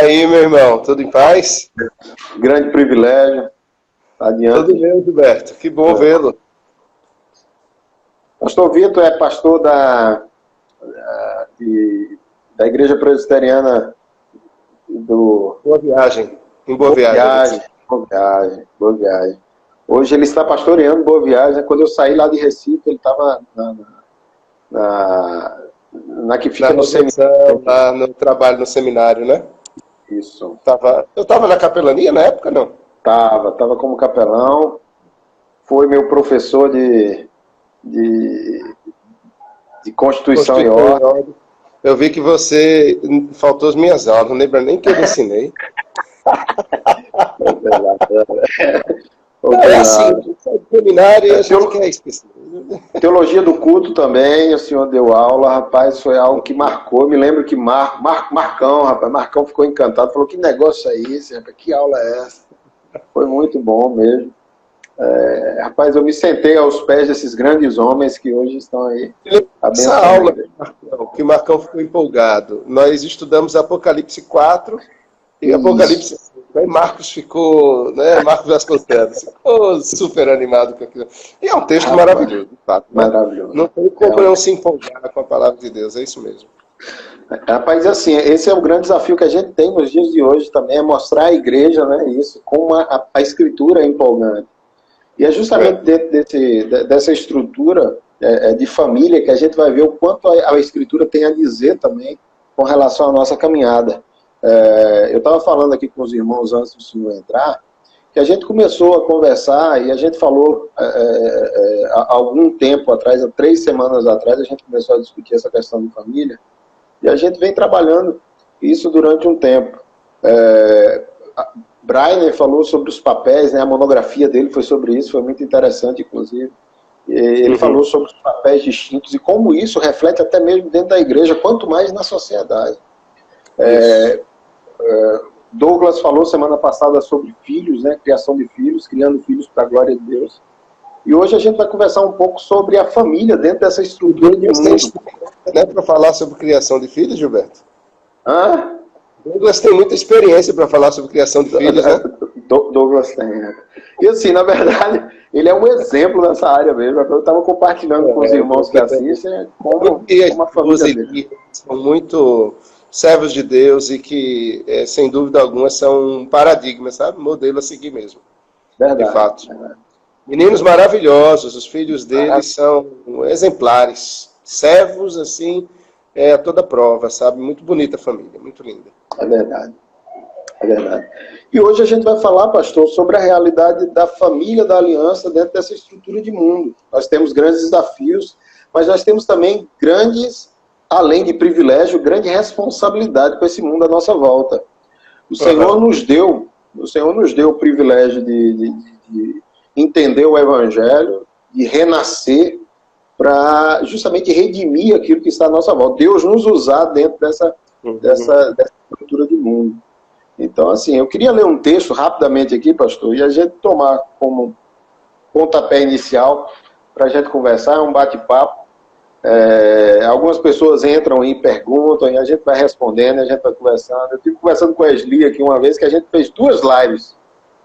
aí, meu irmão, tudo em paz? Grande privilégio. Adiante. Tudo bem, Gilberto. Que bom vê-lo. Pastor Vitor é pastor da Igreja Presbiteriana do Boa viagem. Em Boa Viagem. Boa Viagem. Hoje ele está pastoreando Boa Viagem. Quando eu saí lá de Recife, ele estava na que fica no seminário. Lá no trabalho no seminário, né? Isso. Eu estava na capelania na época, não? Tava como capelão. Foi meu professor de Constituição e Ordem. Eu vi que você faltou as minhas aulas, não lembra nem que eu lhe ensinei. É assim, seminário e a gente quer esquecer. Teologia do culto também, o senhor deu aula, rapaz, foi algo que marcou. Me lembro que Marcão ficou encantado, falou: que negócio é esse, rapaz? Que aula é essa? Foi muito bom mesmo. Rapaz, eu me sentei aos pés desses grandes homens que hoje estão aí. Essa aula que Marcão ficou empolgado. Nós estudamos Apocalipse 4 e Apocalipse 5. Aí Marcos ficou, né? Marcos Vasconcelos ficou super animado com aquilo. E é um texto maravilhoso, de fato. Maravilhoso. Não tem como não se empolgar com a palavra de Deus, é isso mesmo. Rapaz, assim, esse é o grande desafio que a gente tem nos dias de hoje também, é mostrar à igreja, né, isso, como a escritura é empolgante. E é justamente dentro dessa estrutura de família que a gente vai ver o quanto a escritura tem a dizer também com relação à nossa caminhada. Eu estava falando aqui com os irmãos antes do senhor entrar, que a gente começou a conversar e a gente falou há algum tempo atrás, há 3 semanas atrás, a gente começou a discutir essa questão de família, e a gente vem trabalhando isso durante um tempo. Brainer falou sobre os papéis, né? A monografia dele foi sobre isso, foi muito interessante, inclusive. Ele falou sobre os papéis distintos e como isso reflete até mesmo dentro da igreja, quanto mais na sociedade. Douglas falou semana passada sobre filhos, né? Criação de filhos, criando filhos para a glória de Deus. E hoje a gente vai conversar um pouco sobre a família dentro dessa estrutura de mundo. Né, para falar sobre criação de filhos, Gilberto? Douglas tem muita experiência para falar sobre criação de filhos, né? Douglas tem. E assim, na verdade, ele é um exemplo nessa área mesmo. Eu estava compartilhando com os irmãos que assistem como a família dele. São muito servos de Deus e que, sem dúvida alguma, são um paradigma, sabe? Modelo a seguir mesmo. Verdade, de fato. Verdade. Meninos maravilhosos, os filhos deles são exemplares. Servos, assim, a toda prova, sabe? Muito bonita a família, muito linda. É verdade. É verdade. E hoje a gente vai falar, pastor, sobre a realidade da família da aliança dentro dessa estrutura de mundo. Nós temos grandes desafios, mas nós temos também além de privilégio, grande responsabilidade com esse mundo à nossa volta. O Senhor nos deu o privilégio de entender o Evangelho, de renascer, para justamente redimir aquilo que está à nossa volta. Deus nos usar dentro dessa estrutura de mundo. Então, assim, eu queria ler um texto rapidamente aqui, pastor, e a gente tomar como pontapé inicial para a gente conversar, é um bate-papo. Algumas pessoas entram e perguntam, e a gente vai respondendo, a gente vai conversando. Eu estive conversando com a Esli aqui uma vez, que a gente fez 2 lives,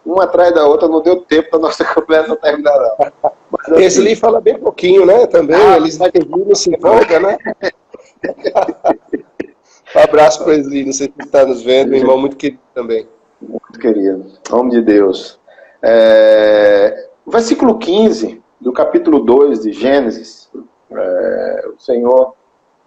uma atrás da outra, não deu tempo da nossa conversa terminar, não. Mas, assim, Esli fala bem pouquinho, né, também, eles não se empolgam, né? Um abraço para o Esli, não sei se está nos vendo, meu irmão muito querido também. Muito querido, em nome de Deus. O versículo 15 do capítulo 2 de Gênesis, o Senhor,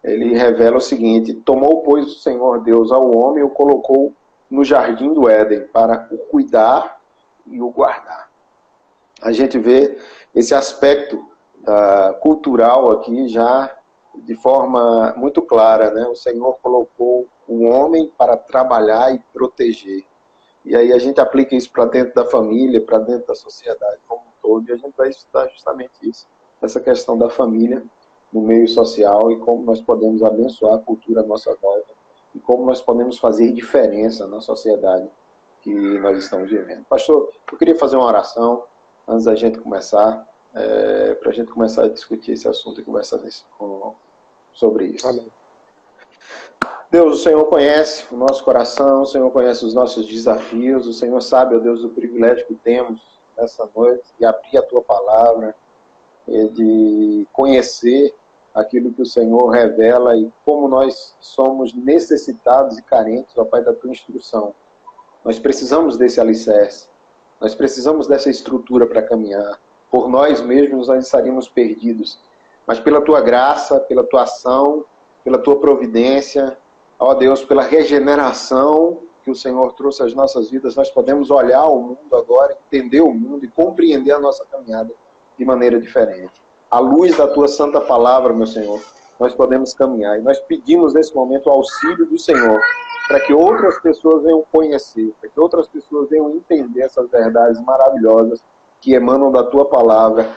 ele revela o seguinte: tomou, pois, o Senhor Deus ao homem e o colocou no jardim do Éden para o cuidar e o guardar. A gente vê esse aspecto cultural aqui já de forma muito clara, né? O Senhor colocou o homem para trabalhar e proteger. E aí a gente aplica isso para dentro da família, para dentro da sociedade como um todo, e a gente vai estudar justamente isso, essa questão da família no meio social e como nós podemos abençoar a cultura à nossa volta e como nós podemos fazer diferença na sociedade que nós estamos vivendo. Pastor, eu queria fazer uma oração antes da gente começar, para a gente começar a discutir esse assunto e conversar sobre isso. Amém. Deus, o Senhor conhece o nosso coração, o Senhor conhece os nossos desafios, o Senhor sabe, ó Deus, o privilégio que temos nessa noite de abrir a Tua Palavra, de conhecer aquilo que o Senhor revela e como nós somos necessitados e carentes, ó Pai, da Tua instrução. Nós precisamos desse alicerce, nós precisamos dessa estrutura para caminhar. Por nós mesmos nós estaríamos perdidos, mas pela Tua graça, pela Tua ação, pela Tua providência, ó Deus, pela regeneração que o Senhor trouxe às nossas vidas, nós podemos olhar o mundo agora, entender o mundo e compreender a nossa caminhada de maneira diferente. À luz da Tua santa palavra, meu Senhor, nós podemos caminhar. E nós pedimos nesse momento o auxílio do Senhor, para que outras pessoas venham conhecer, para que outras pessoas venham entender essas verdades maravilhosas que emanam da Tua palavra,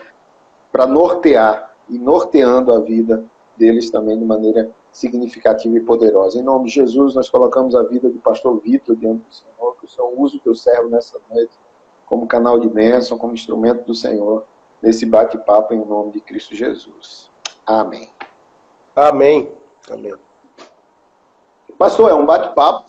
para nortear e norteando a vida deles também de maneira significativa e poderosa. Em nome de Jesus, nós colocamos a vida do pastor Vitor diante do Senhor, que o Senhor use o Teu servo nessa noite como canal de bênção, como instrumento do Senhor, nesse bate-papo em nome de Cristo Jesus. Amém. Amém. Amém. Pastor, é um bate-papo,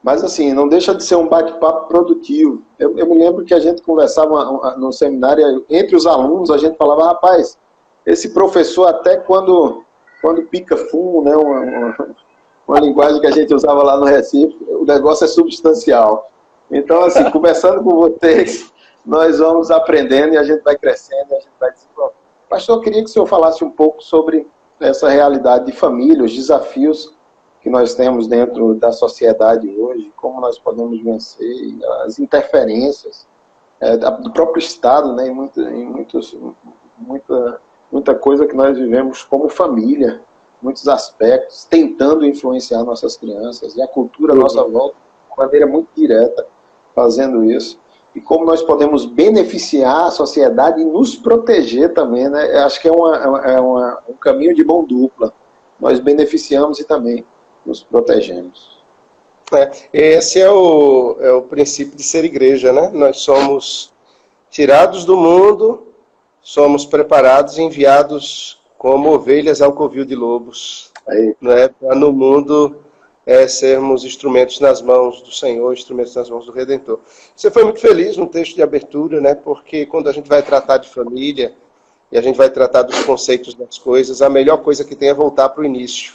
mas assim, não deixa de ser um bate-papo produtivo. Eu me lembro que a gente conversava no seminário, entre os alunos, a gente falava, rapaz, esse professor até quando pica fumo, né, uma linguagem que a gente usava lá no Recife, o negócio é substancial. Então, assim, conversando com vocês, nós vamos aprendendo e a gente vai crescendo, a gente vai desenvolvendo. Pastor, eu queria que o senhor falasse um pouco sobre essa realidade de família, os desafios que nós temos dentro da sociedade hoje, como nós podemos vencer, as interferências do próprio Estado, né, muita coisa que nós vivemos como família, muitos aspectos, tentando influenciar nossas crianças, e a cultura à nossa volta, de maneira muito direta, fazendo isso. E como nós podemos beneficiar a sociedade e nos proteger também, né? Eu acho que é um caminho de mão dupla. Nós beneficiamos e também nos protegemos. Esse é o princípio de ser igreja, né? Nós somos tirados do mundo, somos preparados e enviados como ovelhas ao covil de lobos, né? Para no mundo sermos instrumentos nas mãos do Senhor, instrumentos nas mãos do Redentor. Você foi muito feliz no texto de abertura, né? Porque quando a gente vai tratar de família e a gente vai tratar dos conceitos das coisas, a melhor coisa que tem é voltar para o início.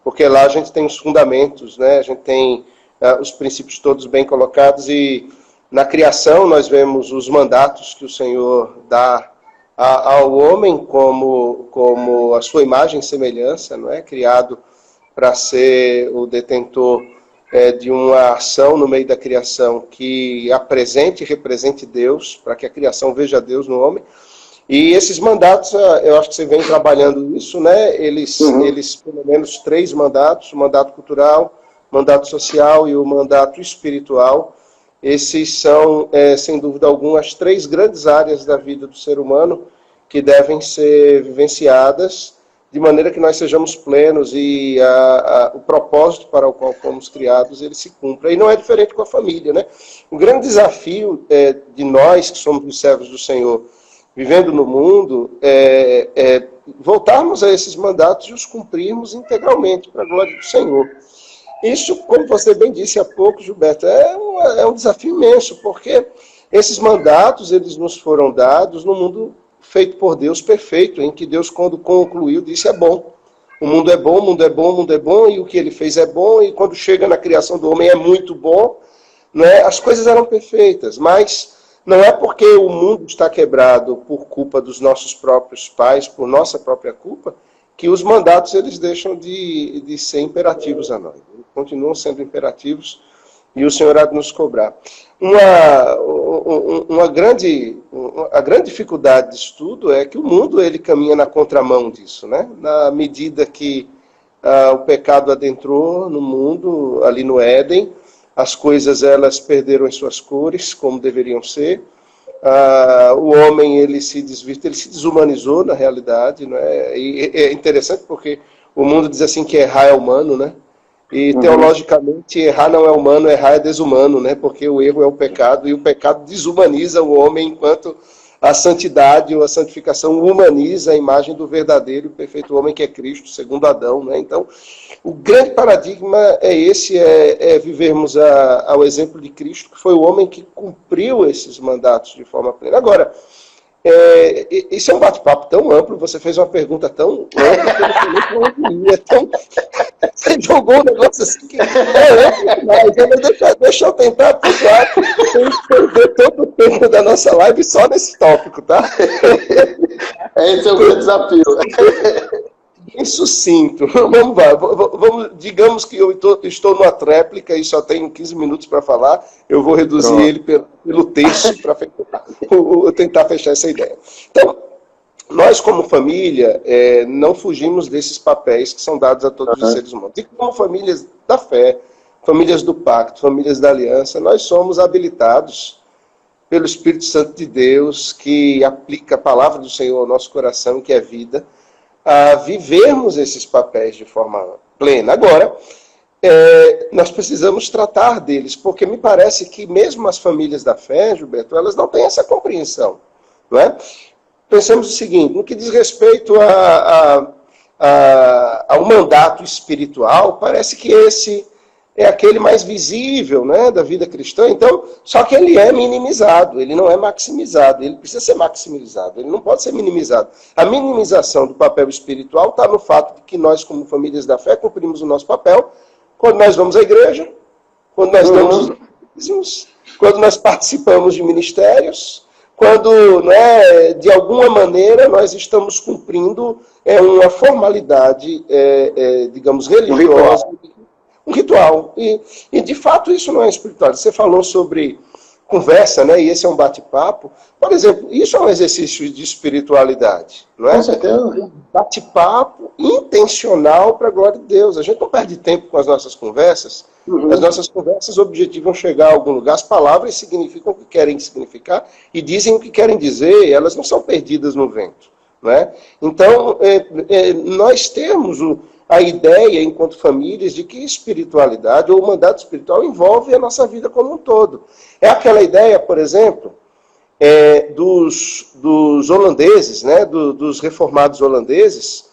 Porque lá a gente tem os fundamentos, né? A gente tem os princípios todos bem colocados e na criação nós vemos os mandatos que o Senhor dá ao homem como a sua imagem e semelhança, não é? Criado para ser o detentor de uma ação no meio da criação que apresente e represente Deus, para que a criação veja Deus no homem. E esses mandatos, eu acho que você vem trabalhando isso, né? Eles pelo menos 3 mandatos, o mandato cultural, o mandato social e o mandato espiritual. Esses são, sem dúvida alguma, as 3 grandes áreas da vida do ser humano que devem ser vivenciadas de maneira que nós sejamos plenos e o propósito para o qual fomos criados, ele se cumpra. E não é diferente com a família, né? O grande desafio de nós, que somos os servos do Senhor, vivendo no mundo, voltarmos a esses mandatos e os cumprirmos integralmente para a glória do Senhor. Isso, como você bem disse há pouco, Gilberto, é um desafio imenso, porque esses mandatos, eles nos foram dados no mundo feito por Deus perfeito, em que Deus, quando concluiu, disse: é bom. O mundo é bom, o mundo é bom, o mundo é bom, e o que ele fez é bom, e quando chega na criação do homem é muito bom, né? As coisas eram perfeitas, mas não é porque o mundo está quebrado por culpa dos nossos próprios pais, por nossa própria culpa, que os mandatos eles deixam de ser imperativos a nós. Eles continuam sendo imperativos e o Senhor há de nos cobrar. A grande dificuldade disso tudo é que o mundo ele caminha na contramão disso, né? Na medida que o pecado adentrou no mundo, ali no Éden, as coisas elas perderam as suas cores, como deveriam ser. O homem ele se desvirtuou, ele se desumanizou na realidade, não é? E é interessante porque o mundo diz assim que errar é humano, né? E teologicamente errar não é humano, errar é desumano, né? Porque o erro é o pecado e o pecado desumaniza o homem enquanto a santidade ou a santificação humaniza a imagem do verdadeiro e perfeito homem que é Cristo, segundo Adão, né? Então, o grande paradigma é esse, vivermos ao exemplo de Cristo, que foi o homem que cumpriu esses mandatos de forma plena. Agora, isso é um bate-papo tão amplo, você fez uma pergunta tão ampla que eu não sei nem para onde ia. Você jogou um negócio assim que deixa eu tentar pontuar sem perder todo o tempo da nossa live só nesse tópico, tá? Esse é o grande desafio. Bem sucinto. Vamos lá. Digamos que eu estou numa tréplica e só tenho 15 minutos para falar. Eu vou reduzir ele pelo terço para tentar fechar essa ideia. Então, nós como família não fugimos desses papéis que são dados a todos os seres humanos. E como famílias da fé, famílias do pacto, famílias da aliança, nós somos habilitados pelo Espírito Santo de Deus, que aplica a palavra do Senhor ao nosso coração, que é vida, a vivermos esses papéis de forma plena. Agora, nós precisamos tratar deles, porque me parece que mesmo as famílias da fé, Gilberto, elas não têm essa compreensão, não é? Pensamos o seguinte, no que diz respeito ao mandato espiritual, parece que esse é aquele mais visível, né, da vida cristã, então, só que ele é minimizado, ele não é maximizado, ele precisa ser maximizado, ele não pode ser minimizado. A minimização do papel espiritual está no fato de que nós, como famílias da fé, cumprimos o nosso papel quando nós vamos à igreja, quando nós damos os dízimos, quando nós participamos de ministérios, quando, né, de alguma maneira, nós estamos cumprindo uma formalidade, digamos, religiosa, um ritual. E, de fato, isso não é espiritual. Você falou sobre conversa, né? E esse é um bate-papo. Por exemplo, isso é um exercício de espiritualidade, não é? Com certeza. Um bate-papo intencional para a glória de Deus. A gente não perde tempo com as nossas conversas. As nossas conversas objetivam chegar a algum lugar. As palavras significam o que querem significar e dizem o que querem dizer. Elas não são perdidas no vento, não é? Então, nós temos a ideia, enquanto famílias, de que espiritualidade ou mandato espiritual envolve a nossa vida como um todo. É aquela ideia, por exemplo, dos holandeses, né, dos reformados holandeses,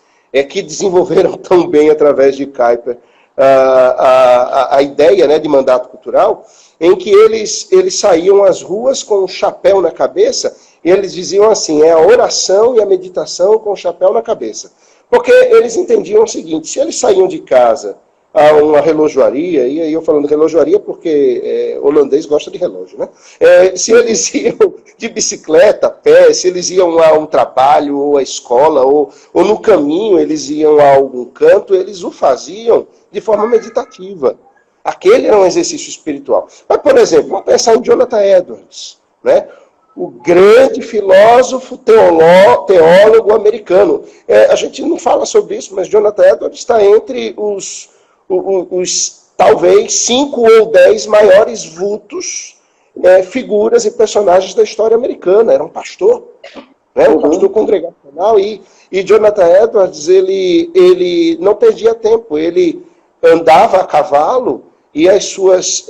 que desenvolveram tão bem através de Kuyper a ideia, né, de mandato cultural, em que eles saíam às ruas com um chapéu na cabeça e eles diziam assim, a oração e a meditação com o chapéu na cabeça. Porque eles entendiam o seguinte, se eles saíam de casa a uma relojoaria, e aí eu falando relojoaria porque holandês gosta de relógio, né? Se eles iam de bicicleta, a pé, se eles iam a um trabalho, ou à escola, ou no caminho eles iam a algum canto, eles o faziam de forma meditativa. Aquele era um exercício espiritual. Mas, por exemplo, vamos pensar em Jonathan Edwards, né? O grande filósofo teólogo americano. A gente não fala sobre isso, mas Jonathan Edwards está entre os talvez 5 ou 10 maiores vultos, figuras e personagens da história americana. Era um pastor, né? Um pastor congregacional. E Jonathan Edwards, ele não perdia tempo. Ele andava a cavalo e as suas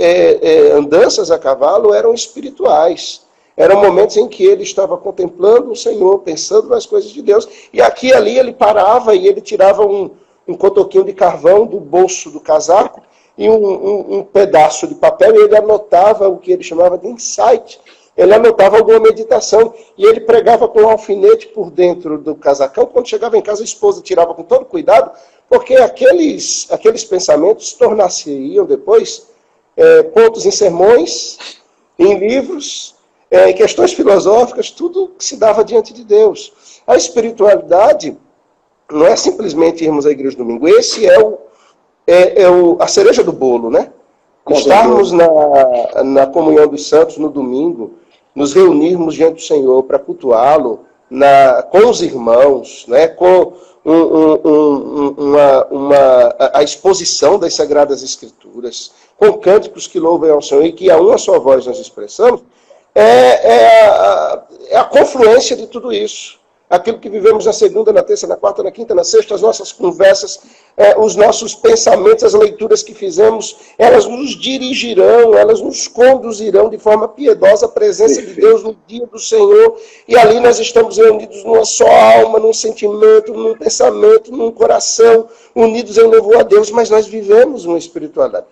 andanças a cavalo eram espirituais. Eram momentos em que ele estava contemplando o Senhor, pensando nas coisas de Deus. E aqui e ali ele parava e ele tirava um cotoquinho de carvão do bolso do casaco e um pedaço de papel, e ele anotava o que ele chamava de insight. Ele anotava alguma meditação e ele pregava com um alfinete por dentro do casacão. Quando chegava em casa, a esposa tirava com todo cuidado, porque aqueles pensamentos tornar-se-iam depois pontos em sermões, em livros, em questões filosóficas, tudo que se dava diante de Deus. A espiritualidade não é simplesmente irmos à igreja no domingo. Esse a cereja do bolo, né? Estarmos na comunhão dos santos no domingo, nos reunirmos diante do Senhor para cultuá-lo com os irmãos, né? Com a exposição das Sagradas Escrituras, com cânticos que louvem ao Senhor e que a uma só voz nós expressamos, é a confluência de tudo isso. aquilo que vivemos na segunda, na terça, na quarta, na quinta, na sexta, as nossas conversas, os nossos pensamentos, as leituras que fizemos, elas nos dirigirão, elas nos conduzirão de forma piedosa à presença de Deus no dia do Senhor. E ali nós estamos reunidos numa só alma, num sentimento, num pensamento, num coração, unidos em louvor a Deus, mas nós vivemos uma espiritualidade.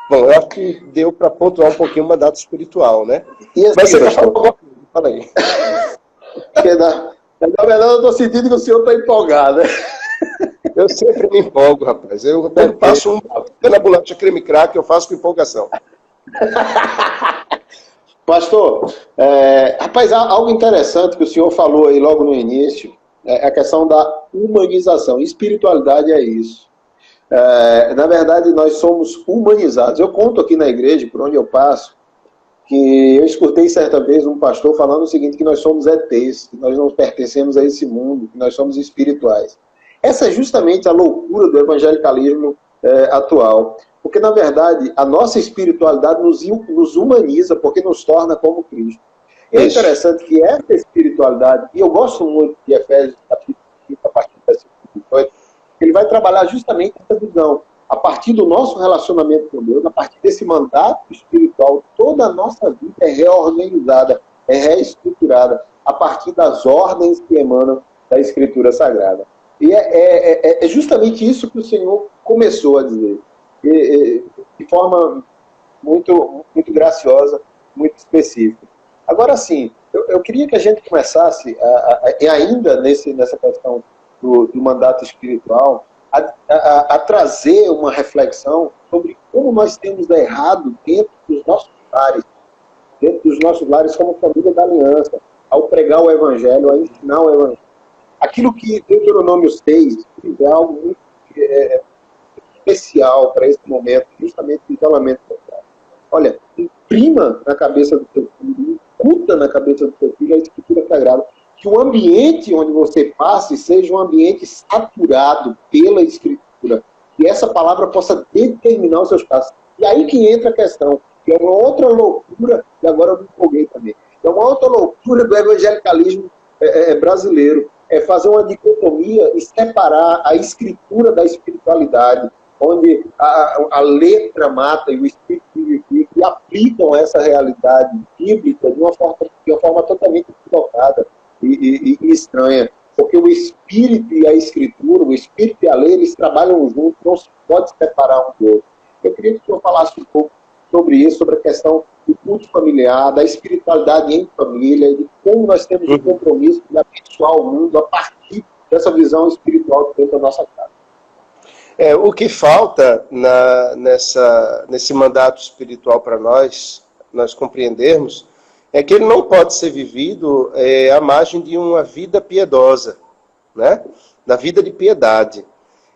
Bom, eu acho que deu para pontuar um pouquinho o mandato espiritual, né? E assim, mas você está falando alguma coisa? Fala aí. Na verdade, eu estou sentindo que o senhor está empolgado, né? Eu sempre me empolgo, rapaz. Eu quando passo na bolacha creme crack, eu faço com empolgação. Pastor, rapaz, algo interessante que o senhor falou aí logo no início, é a questão da humanização. Espiritualidade é isso. Na verdade, nós somos humanizados. Eu conto aqui na igreja, por onde eu passo, que eu escutei certa vez um pastor falando o seguinte, que nós somos ETs, que nós não pertencemos a esse mundo, que nós somos espirituais. Essa é justamente a loucura do evangelicalismo atual. Porque, na verdade, a nossa espiritualidade nos humaniza, porque nos torna como Cristo. E é interessante que essa espiritualidade, e eu gosto muito de Efésios, capítulo 5, a partir do versículo 18, ele vai trabalhar justamente essa visão. A partir do nosso relacionamento com Deus, a partir desse mandato espiritual, toda a nossa vida é reorganizada, é reestruturada, a partir das ordens que emanam da Escritura Sagrada. E é justamente isso que o Senhor começou a dizer, de forma muito, muito graciosa, muito específica. Agora, sim, eu queria que a gente começasse, e ainda nessa questão do mandato espiritual, a trazer uma reflexão sobre como nós temos errado dentro dos nossos lares como família da aliança, ao pregar o Evangelho, a ensinar o Evangelho. Aquilo que Deuteronômio 6 é algo muito especial para esse momento, justamente o isolamento social. Olha, imprima na cabeça do seu filho, incuta na cabeça do seu filho a Escritura Sagrada, que o ambiente onde você passe seja um ambiente saturado pela Escritura, que essa palavra possa determinar os seus passos. E aí que entra a questão, que é uma outra loucura, e agora eu me empolguei também, é uma outra loucura do evangelicalismo brasileiro, é fazer uma dicotomia e separar a Escritura da espiritualidade, onde a letra mata e o Espírito vivifica, e aplicam essa realidade bíblica de uma forma totalmente equivocada e estranha, porque o Espírito e a Escritura, o Espírito e a lei, eles trabalham juntos, não se pode separar um do outro. Eu queria que o senhor falasse um pouco sobre isso, sobre a questão do culto familiar, da espiritualidade em família, de como nós temos um compromisso de abençoar o mundo a partir dessa visão espiritual que tem da nossa casa. O que falta nesse mandato espiritual para nós compreendermos, é que ele não pode ser vivido à margem de uma vida piedosa, né? Da vida de piedade.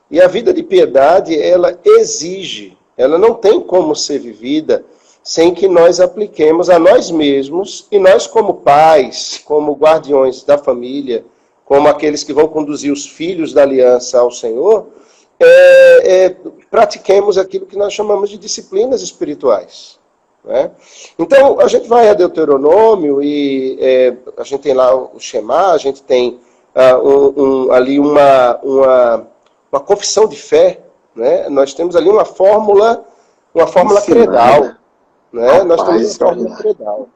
E a vida de piedade, ela exige, ela não tem como ser vivida sem que nós apliquemos a nós mesmos, e nós como pais, como guardiões da família, como aqueles que vão conduzir os filhos da aliança ao Senhor, pratiquemos aquilo que nós chamamos de disciplinas espirituais. Né? Então, a gente vai a Deuteronômio e a gente tem lá o Shema, a gente tem ali uma confissão de fé, né? Nós temos ali uma fórmula credal. Né? Nós temos uma fórmula credal.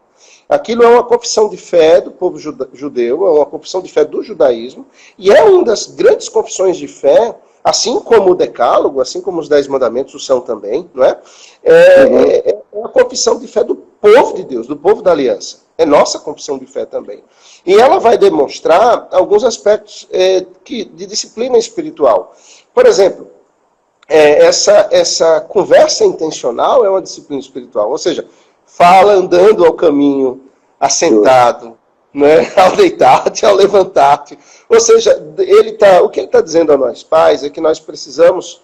Aquilo é uma confissão de fé do povo judeu, é uma confissão de fé do judaísmo, e é uma das grandes confissões de fé, assim como o Decálogo, assim como os 10 mandamentos o são também, não é? É uma confissão de fé do povo de Deus, do povo da aliança. É nossa confissão de fé também. E ela vai demonstrar alguns aspectos de disciplina espiritual. Por exemplo, essa conversa intencional é uma disciplina espiritual. Ou seja, fala andando ao caminho, assentado, né? Ao deitar-te, ao levantar-te. Ou seja, o que ele está dizendo a nós pais é que nós precisamos,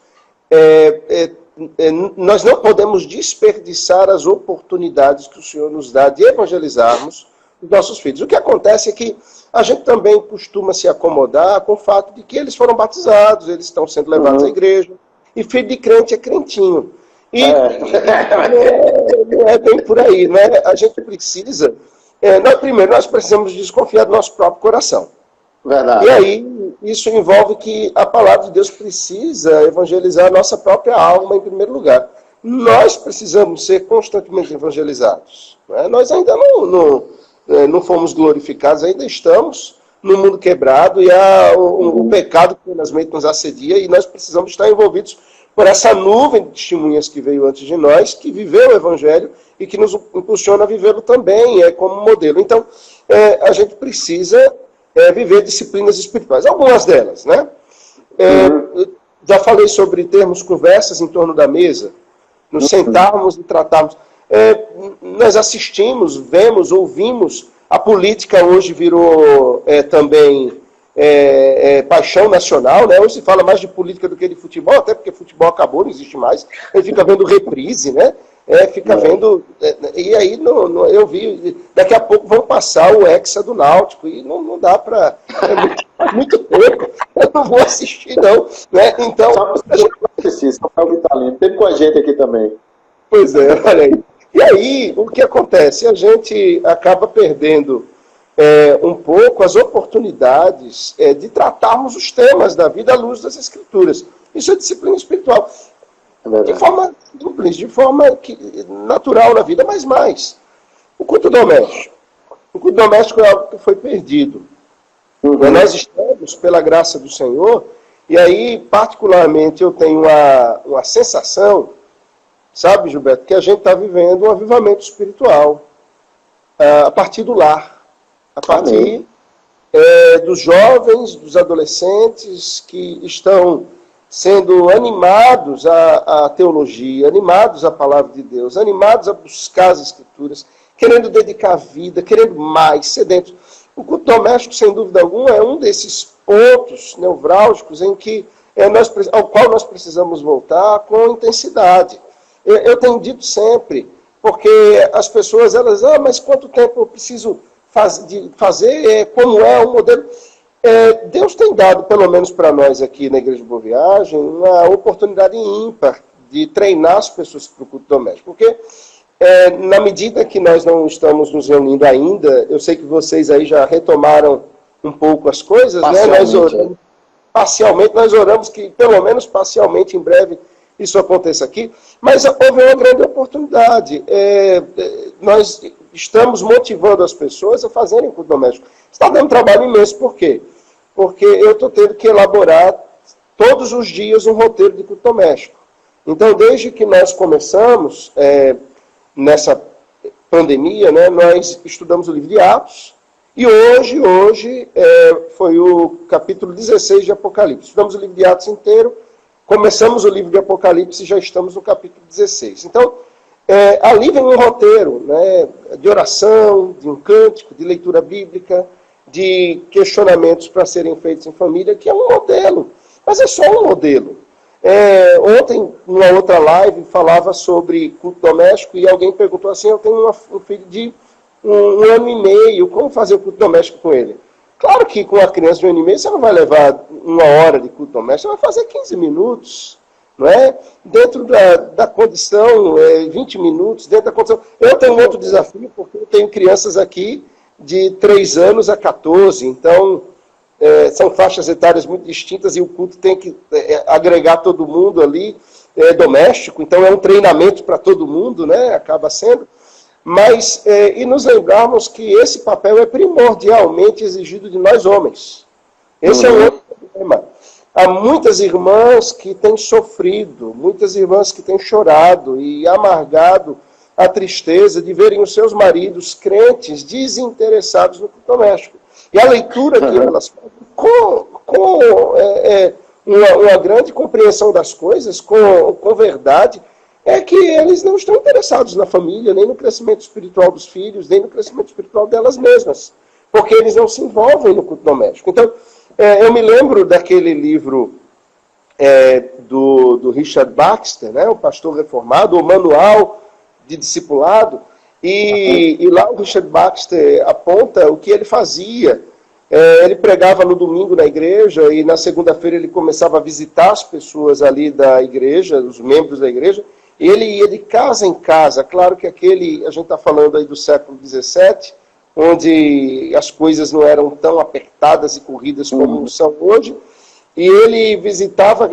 nós não podemos desperdiçar as oportunidades que o Senhor nos dá de evangelizarmos os nossos filhos. O que acontece é que a gente também costuma se acomodar com o fato de que eles foram batizados, eles estão sendo levados à igreja, e filho de crente é crentinho. E não é bem por aí, né? A gente precisa... Primeiro, nós precisamos desconfiar do nosso próprio coração. Verdade. E aí, isso envolve que a palavra de Deus precisa evangelizar a nossa própria alma em primeiro lugar. Nós precisamos ser constantemente evangelizados. Né? Nós ainda não fomos glorificados, ainda estamos no mundo quebrado e o pecado que infelizmente nos assedia, e nós precisamos estar envolvidos por essa nuvem de testemunhas que veio antes de nós, que viveu o Evangelho e que nos impulsiona a vivê-lo também, como modelo. Então, a gente precisa viver disciplinas espirituais, algumas delas, né? Já falei sobre termos conversas em torno da mesa, nos sentarmos e tratarmos. Nós assistimos, vemos, ouvimos. A política hoje virou também paixão nacional, né? Hoje se fala mais de política do que de futebol, até porque futebol acabou, não existe mais. A gente fica vendo reprise, né? Fica vendo... e aí eu vi... Daqui a pouco vão passar o Hexa do Náutico, e não dá para... muito tempo. Eu não vou assistir, não. Né? Então... Samuel Vitalino, teve com a gente aqui também. Pois é, olha aí. E aí, o que acontece? A gente acaba perdendo um pouco as oportunidades de tratarmos os temas da vida à luz das Escrituras. Isso é disciplina espiritual. De forma simples, de forma natural na vida, mas mais. O culto doméstico. O culto doméstico é algo que foi perdido. Nós estamos, pela graça do Senhor, e aí, particularmente, eu tenho uma sensação, sabe, Gilberto, que a gente está vivendo um avivamento espiritual a partir do lar, a partir dos jovens, dos adolescentes que estão sendo animados à teologia, animados à palavra de Deus, animados a buscar as Escrituras, querendo dedicar a vida, querendo mais, sedentos. O culto doméstico, sem dúvida alguma, é um desses pontos nevrálgicos ao qual nós precisamos voltar com intensidade. Eu tenho dito sempre, porque as pessoas, mas quanto tempo eu preciso fazer, como é o modelo? Deus tem dado, pelo menos para nós aqui na Igreja de Boa Viagem, uma oportunidade ímpar de treinar as pessoas para o culto doméstico. Porque, na medida que nós não estamos nos reunindo ainda, eu sei que vocês aí já retomaram um pouco as coisas, né? Nós oramos que, pelo menos parcialmente, em breve, isso aconteça aqui, mas houve uma grande oportunidade. Nós estamos motivando as pessoas a fazerem culto doméstico. Está dando trabalho imenso, por quê? Porque eu estou tendo que elaborar todos os dias um roteiro de culto doméstico. Então, desde que nós começamos nessa pandemia, né, nós estudamos o livro de Atos, e hoje foi o capítulo 16 de Apocalipse. Estudamos o livro de Atos inteiro, começamos o livro de Apocalipse e já estamos no capítulo 16. Então, ali vem um roteiro, né, de oração, de um cântico, de leitura bíblica, de questionamentos para serem feitos em família, que é um modelo, mas é só um modelo. Ontem, numa outra live, falava sobre culto doméstico e alguém perguntou assim, eu tenho um filho de um ano e meio, como fazer o culto doméstico com ele? Claro que com a criança de 1 ano e meio você não vai levar 1 hora de culto doméstico, você vai fazer 15 minutos, não é? Dentro da condição, 20 minutos, dentro da condição. Eu tenho um outro desafio, porque eu tenho crianças aqui de 3 anos a 14, então são faixas etárias muito distintas e o culto tem que agregar todo mundo ali, doméstico, então é um treinamento para todo mundo, né? Acaba sendo. Mas, e nos lembrarmos que esse papel é primordialmente exigido de nós homens. Esse é um outro problema. Há muitas irmãs que têm sofrido, muitas irmãs que têm chorado e amargado a tristeza de verem os seus maridos crentes desinteressados no culto doméstico. E a leitura que elas fazem com uma grande compreensão das coisas, com verdade, é que eles não estão interessados na família, nem no crescimento espiritual dos filhos, nem no crescimento espiritual delas mesmas, porque eles não se envolvem no culto doméstico. Então, eu me lembro daquele livro do Richard Baxter, né, o pastor reformado, o Manual de Discipulado, e lá o Richard Baxter aponta o que ele fazia. Ele pregava no domingo na igreja e na segunda-feira ele começava a visitar as pessoas ali da igreja, os membros da igreja, e ele ia de casa em casa. Claro que a gente está falando aí do século XVII, onde as coisas não eram tão apertadas e corridas como são hoje. E ele visitava,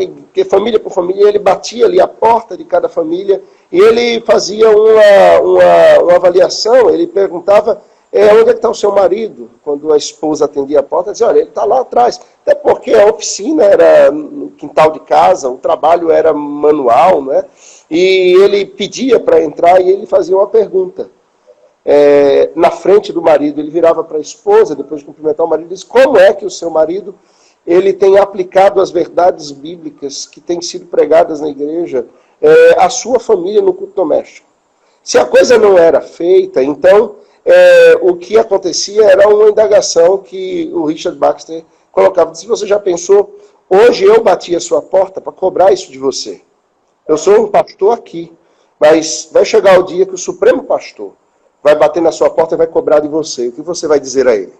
família por família, ele batia ali a porta de cada família, e ele fazia uma avaliação, ele perguntava onde é que está o seu marido? Quando a esposa atendia a porta, dizia, olha, ele está lá atrás. Até porque a oficina era no quintal de casa, o trabalho era manual, né? E ele pedia para entrar e ele fazia uma pergunta. Na frente do marido, ele virava para a esposa, depois de cumprimentar o marido, disse, como é que o seu marido ele tem aplicado as verdades bíblicas que têm sido pregadas na igreja à sua família no culto doméstico? Se a coisa não era feita, então o que acontecia era uma indagação que o Richard Baxter colocava. Se você já pensou, hoje eu bati a sua porta para cobrar isso de você. Eu sou um pastor aqui, mas vai chegar o dia que o Supremo Pastor vai bater na sua porta e vai cobrar de você. O que você vai dizer a ele?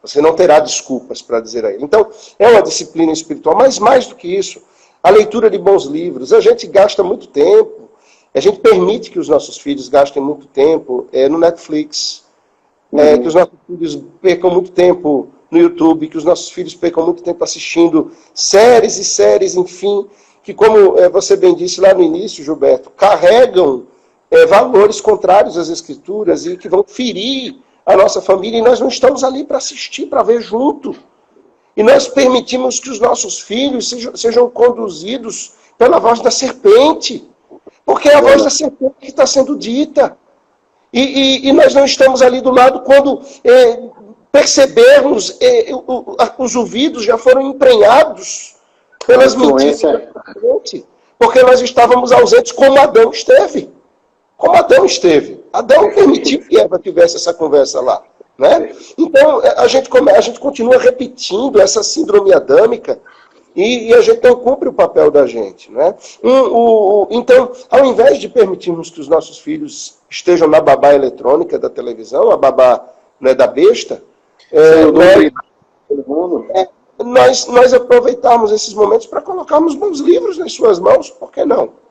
Você não terá desculpas para dizer a ele. Então, é uma disciplina espiritual, mas mais do que isso, a leitura de bons livros. A gente gasta muito tempo, a gente permite que os nossos filhos gastem muito tempo no Netflix, que os nossos filhos percam muito tempo no YouTube, que os nossos filhos percam muito tempo assistindo séries e séries, enfim, que, como você bem disse lá no início, Gilberto, carregam valores contrários às Escrituras e que vão ferir a nossa família, e nós não estamos ali para assistir, para ver junto. E nós permitimos que os nossos filhos sejam conduzidos pela voz da serpente, porque é a voz da serpente que está sendo dita. E nós não estamos ali do lado quando percebermos, os ouvidos já foram emprenhados pelas mentiras da serpente, porque nós estávamos ausentes como Adão esteve. Como Adão esteve. Adão permitiu que Eva tivesse essa conversa lá. Né? Então, a gente continua repetindo essa síndrome adâmica e a gente não cumpre o papel da gente. Né? Então, ao invés de permitirmos que os nossos filhos estejam na babá eletrônica da televisão, a babá, né, da besta, nós aproveitarmos esses momentos para colocarmos bons livros nas suas mãos, por que não?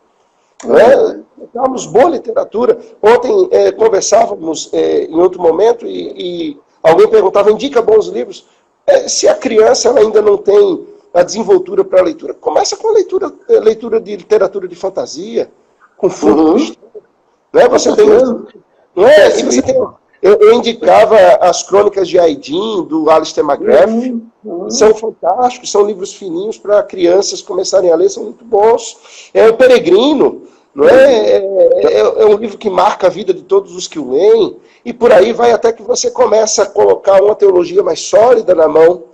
Damos boa literatura. Ontem conversávamos em outro momento e alguém perguntava, indica bons livros. Se a criança ela ainda não tem a desenvoltura para a leitura, começa com a leitura de literatura de fantasia, com fundo. Né? Você tem, e você tem, eu indicava as Crônicas de Aidin, do Alistair McGrath. São fantásticos, são livros fininhos para crianças começarem a ler, são muito bons. O Peregrino, não é um livro que marca a vida de todos os que o leem, e por aí vai até que você começa a colocar uma teologia mais sólida na mão,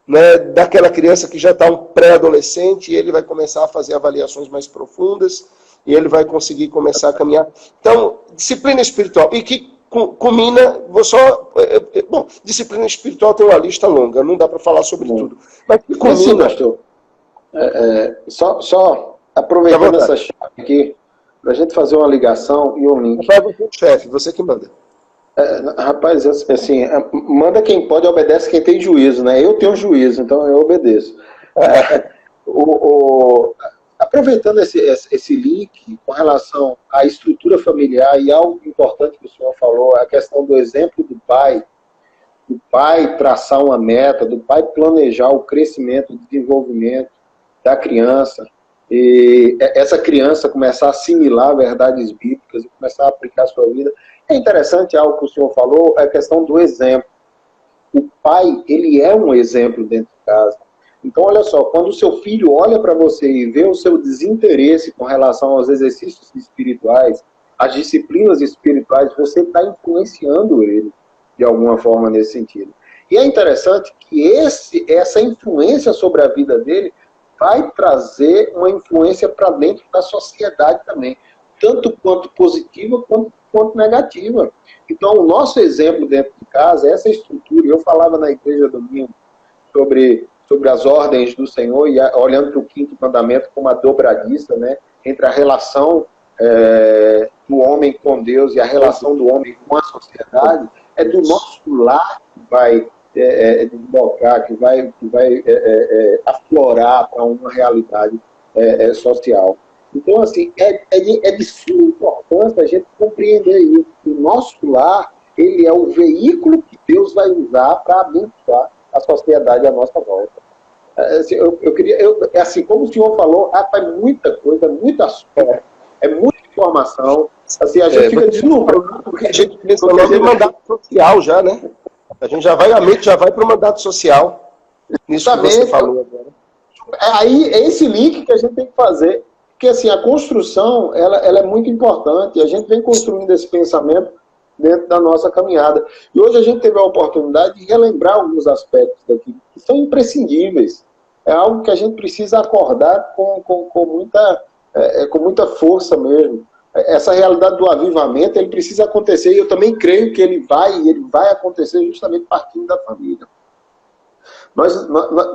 né, daquela criança que já está um pré-adolescente, e ele vai começar a fazer avaliações mais profundas, e ele vai conseguir começar a caminhar. Então, disciplina espiritual, e que culmina, bom, disciplina espiritual tem uma lista longa, não dá para falar sobre tudo. Mas que culmina... Sim, pastor, só aproveitando essa chave aqui, para a gente fazer uma ligação e um link. Rapaz, você é o chefe, você que manda. Rapaz, assim, manda quem pode, obedece quem tem juízo, né? Eu tenho juízo, então eu obedeço. Aproveitando esse link com relação à estrutura familiar e algo importante que o senhor falou, a questão do exemplo do pai traçar uma meta, do pai planejar o crescimento, o desenvolvimento da criança, e essa criança começar a assimilar verdades bíblicas e começar a aplicar a sua vida. É interessante algo que o senhor falou, a questão do exemplo. O pai, ele é um exemplo dentro de casa. Então, olha só, quando o seu filho olha para você e vê o seu desinteresse com relação aos exercícios espirituais, às disciplinas espirituais, você está influenciando ele de alguma forma nesse sentido. E é interessante que essa influência sobre a vida dele vai trazer uma influência para dentro da sociedade também, tanto quanto positiva quanto negativa. Então, o nosso exemplo dentro de casa, essa estrutura, eu falava na igreja domingo sobre as ordens do Senhor, e olhando para o 5º mandamento como a dobradiça, né, entre a relação do homem com Deus e a relação do homem com a sociedade, é do nosso lar que vai desbocar, que vai aflorar para uma realidade social. Então, assim, é de suma importância a gente compreender isso. O nosso lar ele é o veículo que Deus vai usar para abençoar a sociedade à nossa volta. Assim, assim, como o senhor falou, faz muita coisa, muito assunto, é muita informação. Assim, a gente fica deslumbrado, porque a gente pensa logo em mandato social já, né? A mente já vai para o mandato social. Nisso que você falou agora. Aí é esse link que a gente tem que fazer, porque assim, a construção ela é muito importante, e a gente vem construindo esse pensamento dentro da nossa caminhada. E hoje a gente teve a oportunidade de relembrar alguns aspectos daqui, que são imprescindíveis. É algo que a gente precisa acordar com muita força mesmo. Essa realidade do avivamento, ele precisa acontecer, e eu também creio que ele vai acontecer justamente partindo da família.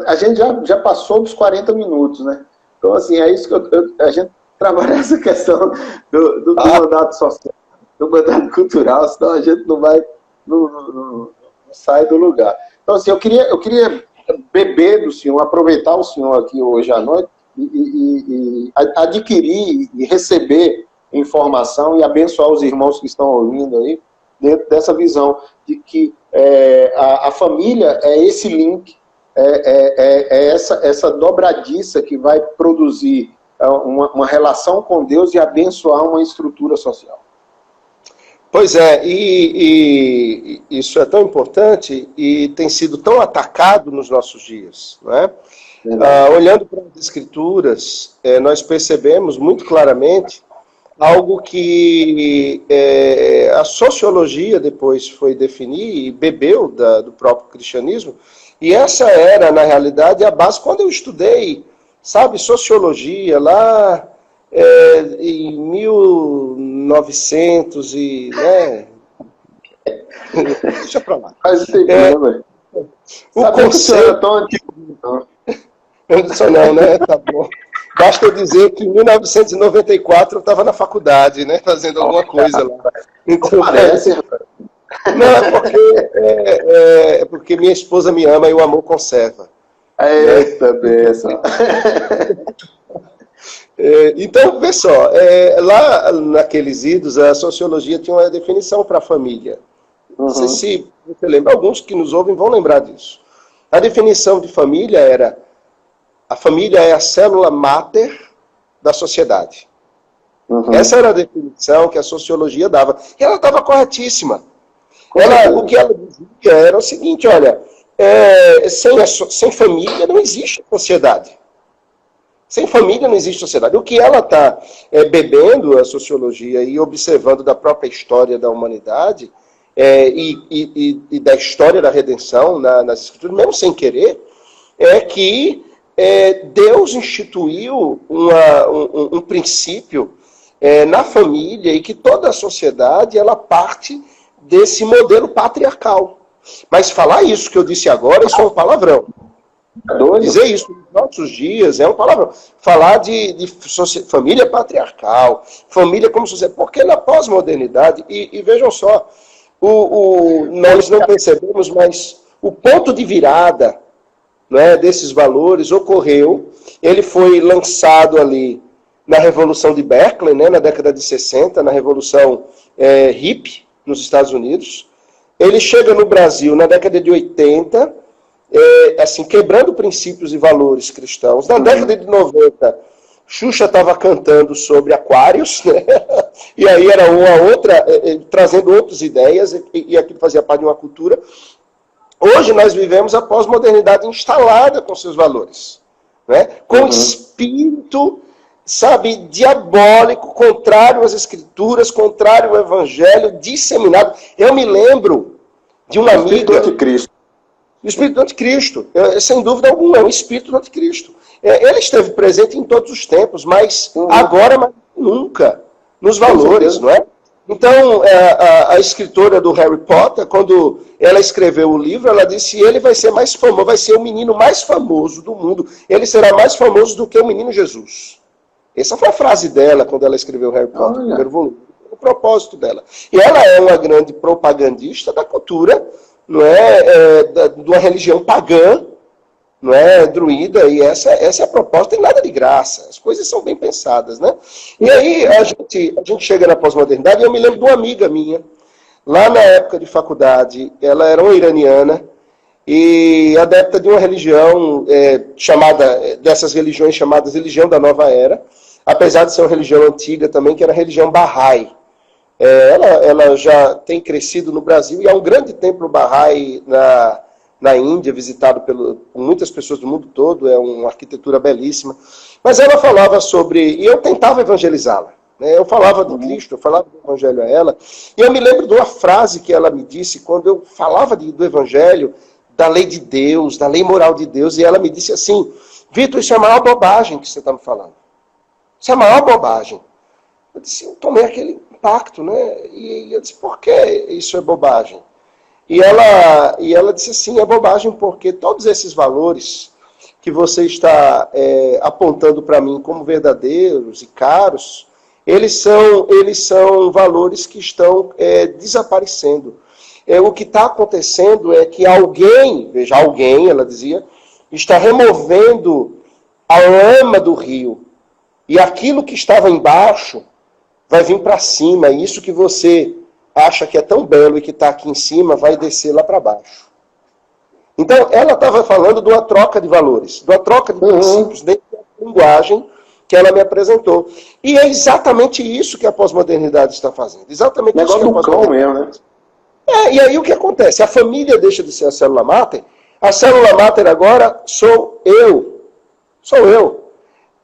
A gente já passou dos 40 minutos, né? Então, assim, é isso que a gente trabalha essa questão do mandato social, do mandato cultural, senão a gente não sai do lugar. Então, assim, eu queria beber do senhor, aproveitar o senhor aqui hoje à noite e adquirir e receber informação e abençoar os irmãos que estão ouvindo aí, dentro dessa visão de que a família é esse link, essa dobradiça que vai produzir uma relação com Deus e abençoar uma estrutura social. Pois é, e isso é tão importante e tem sido tão atacado nos nossos dias, não é? Olhando para as Escrituras, nós percebemos muito claramente algo que a sociologia depois foi definir e bebeu do próprio cristianismo, e essa era, na realidade, a base. Quando eu estudei, sociologia, lá em 1900 e... Deixa pra lá. Faz tempo, o conceito... É tão antigo, não. Não, né? Tá bom. Basta eu dizer que em 1994 eu estava na faculdade, né? Fazendo alguma coisa lá. Então, parece, rapaz. Não, é porque minha esposa me ama e o amor conserva. Eita, benção. Então, vê só, lá naqueles idos, a sociologia tinha uma definição para a família. Não sei se você lembra, alguns que nos ouvem vão lembrar disso. A definição de família era: a família é a célula máter da sociedade. Essa era a definição que a sociologia dava. E ela estava corretíssima. O que ela dizia era o seguinte: olha, sem família não existe sociedade. Sem família não existe sociedade. O que ela está bebendo, a sociologia, e observando da própria história da humanidade, e da história da redenção nas Escrituras, mesmo sem querer, é que Deus instituiu um princípio na família, e que toda a sociedade ela parte desse modelo patriarcal. Mas falar isso que eu disse agora, isso é um palavrão. Dizer isso nos nossos dias é um palavrão. Falar de família patriarcal, família como sociedade, porque na pós-modernidade, e vejam só, nós não percebemos, mas o ponto de virada, né, desses valores ocorreu. Ele foi lançado ali na Revolução de Berkeley, né, na década de 60, na Revolução hippie, nos Estados Unidos. Ele chega no Brasil na década de 80, assim, quebrando princípios e valores cristãos. Na década de 90, Xuxa estava cantando sobre Aquários, né? E aí era uma outra, trazendo outras ideias, e aquilo fazia parte de uma cultura. Hoje nós vivemos a pós-modernidade instalada com seus valores, né? Com espírito, diabólico, contrário às Escrituras, contrário ao Evangelho, disseminado. Eu me lembro de uma amiga... O Espírito do Anticristo, sem dúvida alguma, é um espírito do Anticristo. Ele esteve presente em todos os tempos, mas agora mais nunca, nos valores, não é? Então, a escritora do Harry Potter, quando ela escreveu o livro, ela disse: ele vai ser mais famoso, vai ser o menino mais famoso do mundo, ele será mais famoso do que o menino Jesus. Essa foi a frase dela quando ela escreveu Harry Potter, o primeiro volume, o propósito dela. E ela é uma grande propagandista da cultura, não é, de uma religião pagã, não é, druida, e essa é a proposta, tem nada de graça, as coisas são bem pensadas, né? E aí a gente chega na pós-modernidade, e eu me lembro de uma amiga minha, lá na época de faculdade, ela era uma iraniana e adepta de uma religião dessas religiões chamadas religião da nova era, apesar de ser uma religião antiga também, que era a religião Bahá'í. Ela já tem crescido no Brasil e há um grande templo Bahá'í na Índia, visitado por muitas pessoas do mundo todo, é uma arquitetura belíssima. Mas ela falava e eu tentava evangelizá-la. Eu falava de Cristo, eu falava do Evangelho a ela, e eu me lembro de uma frase que ela me disse quando eu falava do Evangelho, da lei de Deus, da lei moral de Deus, e ela me disse assim: Vitor, isso é a maior bobagem que você está me falando. Isso é a maior bobagem. Eu disse, eu tomei aquele impacto, né? E eu disse, por que isso é bobagem? E ela disse assim, é bobagem porque todos esses valores que você está apontando para mim como verdadeiros e caros, eles são valores que estão desaparecendo. O que está acontecendo é que alguém, ela dizia, está removendo a lama do rio. E aquilo que estava embaixo vai vir para cima. E isso que você acha que é tão belo e que está aqui em cima vai descer lá para baixo. Então, ela estava falando de uma troca de valores, de uma troca de princípios dentro da linguagem que ela me apresentou. E é exatamente isso que a pós-modernidade está fazendo. Exatamente isso que a pós-modernidade. E aí o que acontece? A família deixa de ser a célula máter. A célula máter agora sou eu. Sou eu.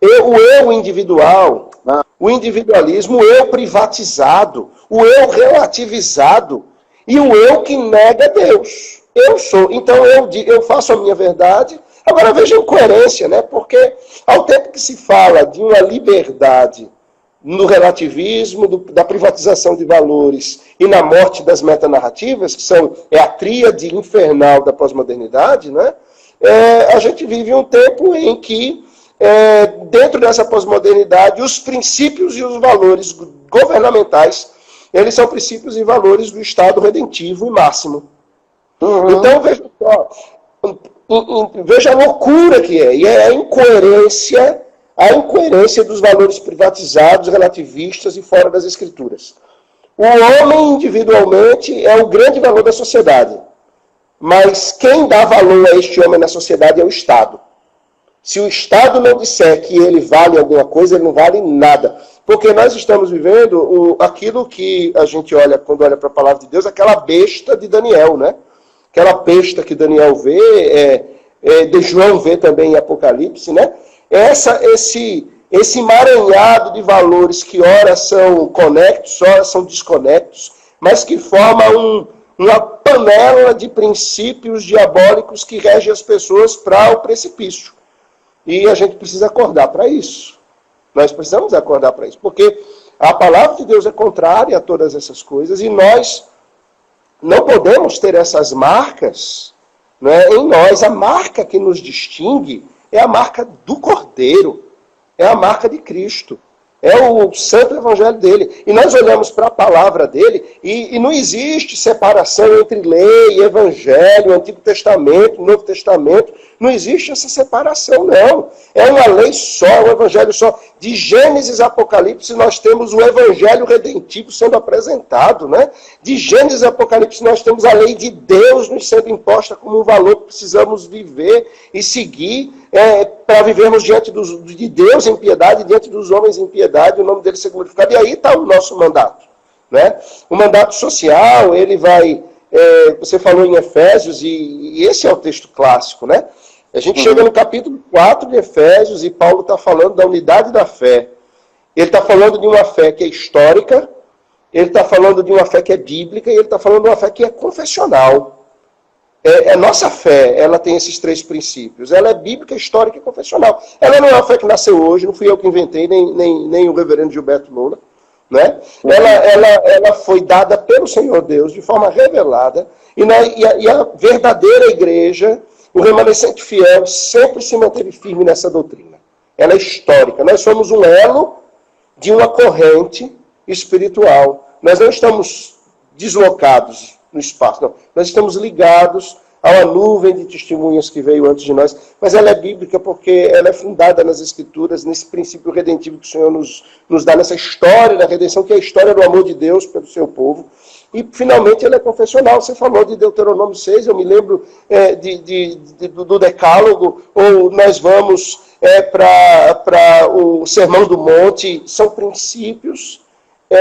O eu individual, o individualismo, o eu privatizado, o eu relativizado e o eu que nega Deus. Eu sou. Então eu faço a minha verdade. Agora veja a incoerência, né? Porque ao tempo que se fala de uma liberdade no relativismo, da privatização de valores e na morte das metanarrativas, que é a tríade infernal da pós-modernidade, né? A gente vive um tempo em que, dentro dessa pós-modernidade, os princípios e os valores governamentais, eles são princípios e valores do Estado redentivo e máximo. Então, veja a loucura que é, e é a incoerência dos valores privatizados, relativistas e fora das escrituras. O homem individualmente é o grande valor da sociedade, mas quem dá valor a este homem na sociedade é o Estado. Se o Estado não disser que ele vale alguma coisa, ele não vale nada. Porque nós estamos vivendo aquilo que a gente olha, quando olha para a palavra de Deus, aquela besta de Daniel, né? Aquela besta que Daniel vê, de João vê também em Apocalipse, né? Esse emaranhado de valores que ora são conectos, ora são desconectos, mas que forma uma panela de princípios diabólicos que regem as pessoas para o precipício. E a gente precisa acordar para isso. Nós precisamos acordar para isso, porque a palavra de Deus é contrária a todas essas coisas e nós não podemos ter essas marcas, né, em nós. A marca que nos distingue é a marca do Cordeiro, é a marca de Cristo, é o santo evangelho dele. E nós olhamos para a palavra dele e não existe separação entre lei e evangelho, Antigo Testamento, Novo Testamento. Não existe essa separação, não. É uma lei só, um evangelho só. De Gênesis a Apocalipse nós temos o evangelho redentivo sendo apresentado, né? De Gênesis a Apocalipse nós temos a lei de Deus nos sendo imposta como um valor que precisamos viver e seguir para vivermos diante de Deus em piedade, diante dos homens em piedade, o nome dele ser glorificado. E aí está o nosso mandato, né? O mandato social, ele vai... você falou em Efésios, e esse é o texto clássico, né? A gente chega no capítulo 4 de Efésios e Paulo está falando da unidade da fé. Ele está falando de uma fé que é histórica, ele está falando de uma fé que é bíblica e ele está falando de uma fé que é confessional. A nossa fé, ela tem esses três princípios. Ela é bíblica, histórica e confessional. Ela não é uma fé que nasceu hoje, não fui eu que inventei, nem o reverendo Gilberto Lula. Né? Ela foi dada pelo Senhor Deus de forma revelada e a verdadeira igreja, o remanescente fiel, sempre se manteve firme nessa doutrina. Ela é histórica. Nós somos um elo de uma corrente espiritual. Nós não estamos deslocados no espaço, não. Nós estamos ligados a uma nuvem de testemunhas que veio antes de nós, mas ela é bíblica porque ela é fundada nas Escrituras, nesse princípio redentivo que o Senhor nos dá, nessa história da redenção, que é a história do amor de Deus pelo seu povo. E, finalmente, ele é confessional. Você falou de Deuteronômio 6, eu me lembro do Decálogo, ou nós vamos para o Sermão do Monte. São princípios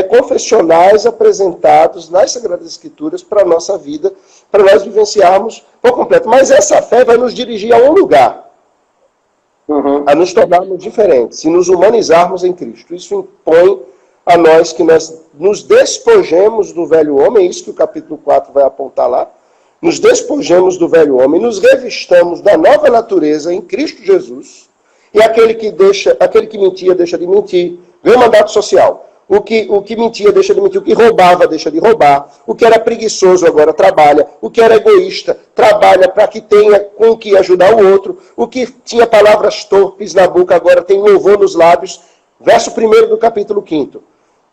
confessionais apresentados nas Sagradas Escrituras para a nossa vida, para nós vivenciarmos por completo. Mas essa fé vai nos dirigir a um lugar, a nos tornarmos diferentes e nos humanizarmos em Cristo. Isso impõe a nós que nós nos despojemos do velho homem, isso que o capítulo 4 vai apontar lá, nos despojemos do velho homem, nos revistamos da nova natureza em Cristo Jesus, e aquele que mentia, deixa de mentir. Vem o mandato social. O que mentia, deixa de mentir. O que roubava, deixa de roubar. O que era preguiçoso, agora trabalha. O que era egoísta, trabalha para que tenha com o que ajudar o outro. O que tinha palavras torpes na boca, agora tem louvor nos lábios. Verso 1 do capítulo 5.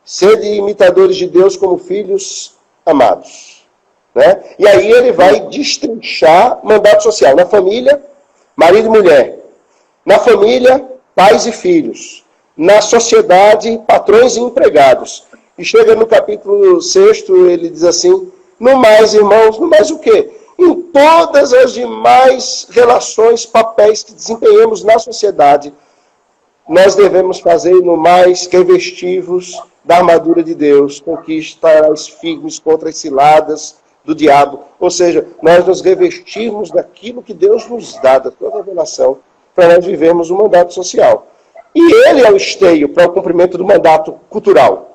Sede imitadores de Deus como filhos amados. Né? E aí ele vai destrinchar mandato social. Na família, marido e mulher. Na família, pais e filhos. Na sociedade, patrões e empregados. E chega no capítulo 6, ele diz assim, no mais, irmãos, no mais o quê? Em todas as demais relações, papéis que desempenhamos na sociedade, nós devemos fazer no mais revestivos da armadura de Deus, com que estarás firmes contra as ciladas do diabo. Ou seja, nós nos revestimos daquilo que Deus nos dá, da sua revelação, para nós vivermos um mandato social. E ele é o esteio para o cumprimento do mandato cultural.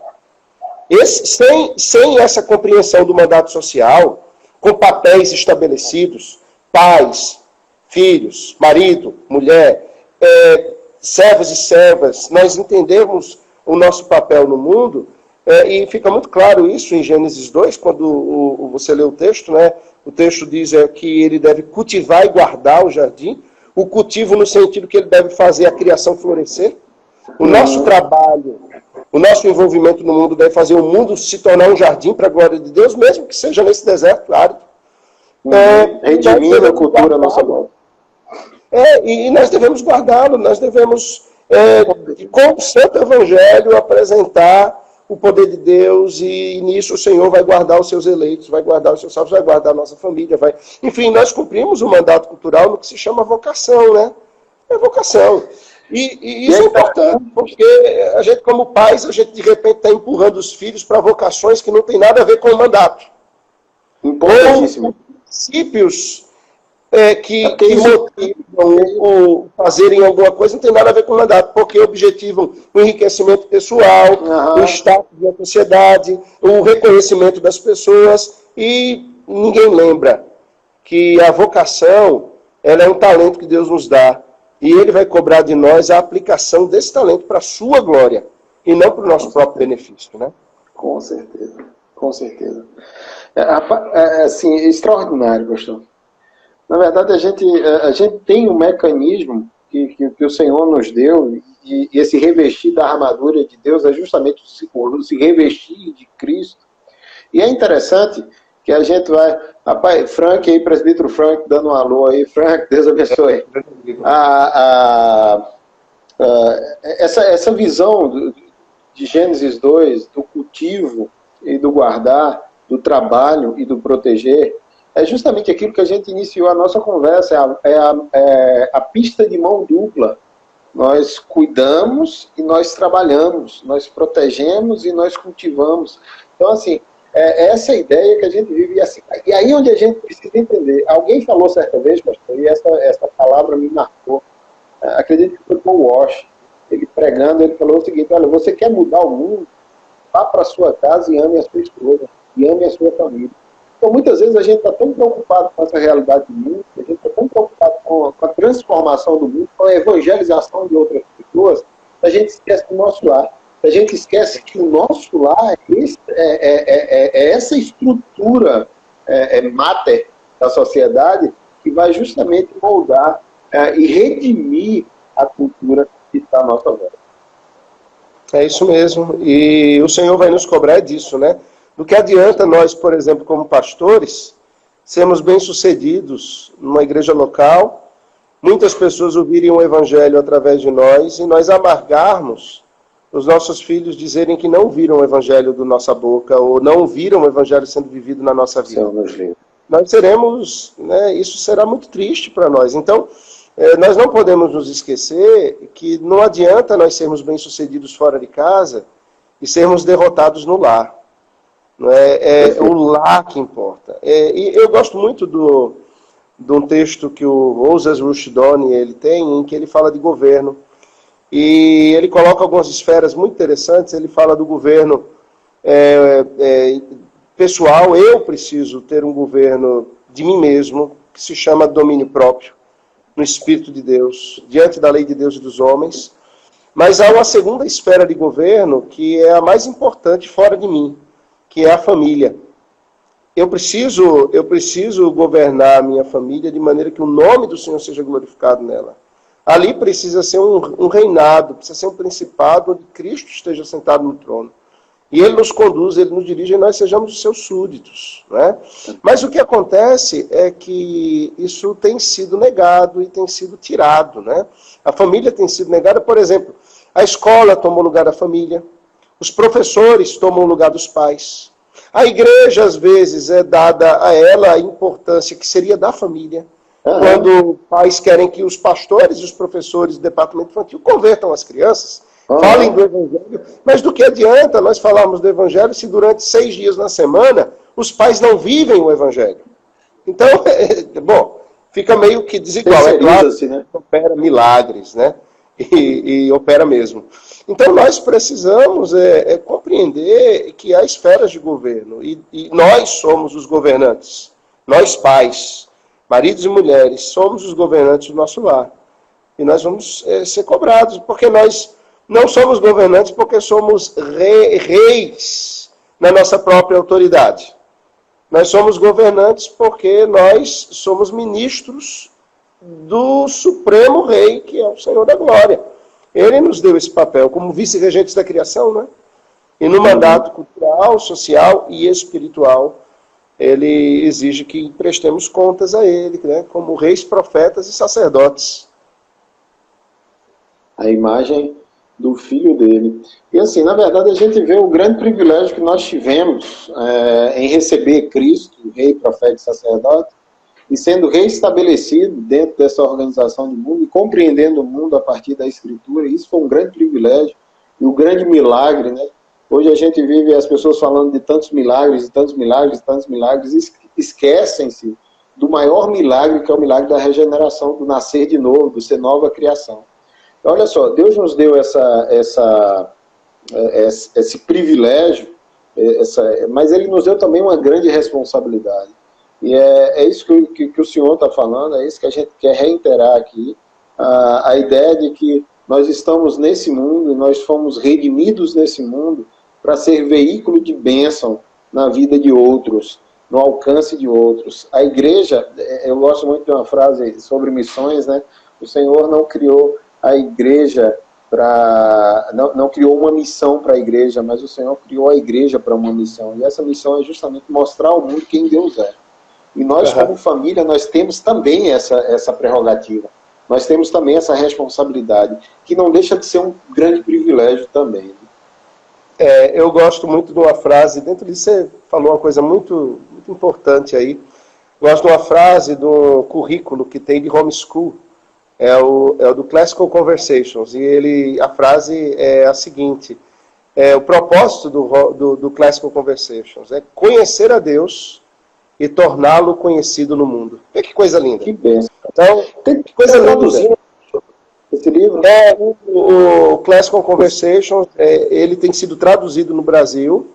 Sem essa compreensão do mandato social, com papéis estabelecidos, pais, filhos, marido, mulher, servos e servas, nós entendemos o nosso papel no mundo, e fica muito claro isso em Gênesis 2, quando você lê o texto, né? O texto diz que ele deve cultivar e guardar o jardim, o cultivo no sentido que ele deve fazer a criação florescer. O nosso trabalho, o nosso envolvimento no mundo deve fazer o mundo se tornar um jardim para a glória de Deus, mesmo que seja nesse deserto árido. Redimindo a cultura à nossa volta. E nós devemos guardá-lo, nós devemos, com o Santo Evangelho, apresentar o poder de Deus, e nisso o Senhor vai guardar os seus eleitos, vai guardar os seus salvos, vai guardar a nossa família, vai... Enfim, nós cumprimos o mandato cultural no que se chama vocação, né? É vocação. E isso é importante, porque a gente, como pais, a gente de repente está empurrando os filhos para vocações que não tem nada a ver com o mandato. Importantíssimo. Ou princípios que motivam ou fazerem alguma coisa não tem nada a ver com o mandato, porque objetivam o enriquecimento pessoal, o status da sociedade, o reconhecimento das pessoas, e ninguém lembra que a vocação ela é um talento que Deus nos dá, e Ele vai cobrar de nós a aplicação desse talento para a sua glória, e não para o nosso próprio benefício, né? Com certeza, com certeza. Assim, extraordinário, pastor. Na verdade, a gente tem um mecanismo que o Senhor nos deu, e esse revestir da armadura de Deus é justamente o se revestir de Cristo. E é interessante que a gente vai... Rapaz, Frank aí, presbítero Frank, dando um alô aí. Frank, Deus abençoe. Essa visão de Gênesis 2, do cultivo e do guardar, do trabalho e do proteger, é justamente aquilo que a gente iniciou a nossa conversa, a pista de mão dupla. Nós cuidamos e nós trabalhamos, nós protegemos e nós cultivamos. Então, assim, essa é a ideia que a gente vive. Assim, e aí onde a gente precisa entender. Alguém falou certa vez, pastor, e essa palavra me marcou. Acredito que foi Paul Walsh. Ele pregando, ele falou o seguinte: olha, você quer mudar o mundo? Vá para a sua casa e ame a sua esposa, e ame a sua família. Então, muitas vezes a gente está tão preocupado com essa realidade do mundo, a gente está tão preocupado com a transformação do mundo, com a evangelização de outras pessoas, a gente esquece do nosso lar. A gente esquece que o nosso lar é essa estrutura máter da sociedade que vai justamente moldar e redimir a cultura que está à nossa volta. É isso mesmo. E o Senhor vai nos cobrar disso, né? Do que adianta nós, por exemplo, como pastores, sermos bem-sucedidos numa igreja local, muitas pessoas ouvirem o evangelho através de nós e nós amargarmos os nossos filhos dizerem que não viram o evangelho da nossa boca, ou não viram o evangelho sendo vivido na nossa vida. Nós seremos, né, isso será muito triste para nós. Então, nós não podemos nos esquecer que não adianta nós sermos bem-sucedidos fora de casa e sermos derrotados no lar. Não é o lar que importa. E eu gosto muito de um texto que o Moses Rushdoni ele tem, em que ele fala de governo. E ele coloca algumas esferas muito interessantes. Ele fala do governo pessoal. Eu preciso ter um governo de mim mesmo, que se chama domínio próprio, no Espírito de Deus, diante da lei de Deus e dos homens. Mas há uma segunda esfera de governo que é a mais importante fora de mim, que é a família. Eu preciso governar a minha família de maneira que o nome do Senhor seja glorificado nela. Ali precisa ser um reinado, precisa ser um principado onde Cristo esteja sentado no trono. E Ele nos conduz, Ele nos dirige e nós sejamos os seus súditos. Né? Mas o que acontece é que isso tem sido negado e tem sido tirado. Né? A família tem sido negada, por exemplo, a escola tomou lugar da família, os professores tomam o lugar dos pais. A igreja, às vezes, é dada a ela a importância que seria da família. Quando pais querem que os pastores e os professores do departamento infantil convertam as crianças, falem do evangelho. Mas do que adianta nós falarmos do evangelho se durante 6 dias na semana os pais não vivem o evangelho? Então, bom, fica meio que desigual. É claro que né? Opera milagres, né? E opera mesmo. Então nós precisamos compreender que há esferas de governo e nós somos os governantes, nós pais, maridos e mulheres, somos os governantes do nosso lar. E nós vamos ser cobrados, porque nós não somos governantes porque somos reis na nossa própria autoridade. Nós somos governantes porque nós somos ministros do Supremo Rei, que é o Senhor da Glória. Ele nos deu esse papel como vice-regentes da criação, né? E no mandato cultural, social e espiritual, ele exige que prestemos contas a ele, né? Como reis, profetas e sacerdotes. A imagem do filho dele. E assim, na verdade, a gente vê o grande privilégio que nós tivemos em receber Cristo, rei, profeta e sacerdote, e sendo reestabelecido dentro dessa organização do mundo e compreendendo o mundo a partir da Escritura. Isso foi um grande privilégio e um grande milagre, né? Hoje a gente vive as pessoas falando de tantos milagres, e tantos milagres, e tantos milagres, e esquecem-se do maior milagre, que é o milagre da regeneração, do nascer de novo, do ser nova criação. Então, olha só, Deus nos deu esse privilégio, mas Ele nos deu também uma grande responsabilidade. E é isso que o senhor está falando, é isso que a gente quer reiterar aqui, a ideia de que nós estamos nesse mundo, nós fomos redimidos nesse mundo para ser veículo de bênção na vida de outros, no alcance de outros. A igreja, eu gosto muito de uma frase sobre missões, né? O Senhor não criou a igreja não criou uma missão para a igreja, mas o Senhor criou a igreja para uma missão. E essa missão é justamente mostrar ao mundo quem Deus é. E nós, como família, nós temos também essa prerrogativa. Nós temos também essa responsabilidade, que não deixa de ser um grande privilégio também. Eu gosto muito de uma frase, dentro disso você falou uma coisa muito, muito importante aí. Gosto de uma frase do currículo que tem de homeschool, é o do Classical Conversations, e a frase é a seguinte: o propósito do Classical Conversations é conhecer a Deus e torná-lo conhecido no mundo. Que coisa linda. Que bênção. Então, que coisa linda. Esse livro? O Classical Conversations, ele tem sido traduzido no Brasil.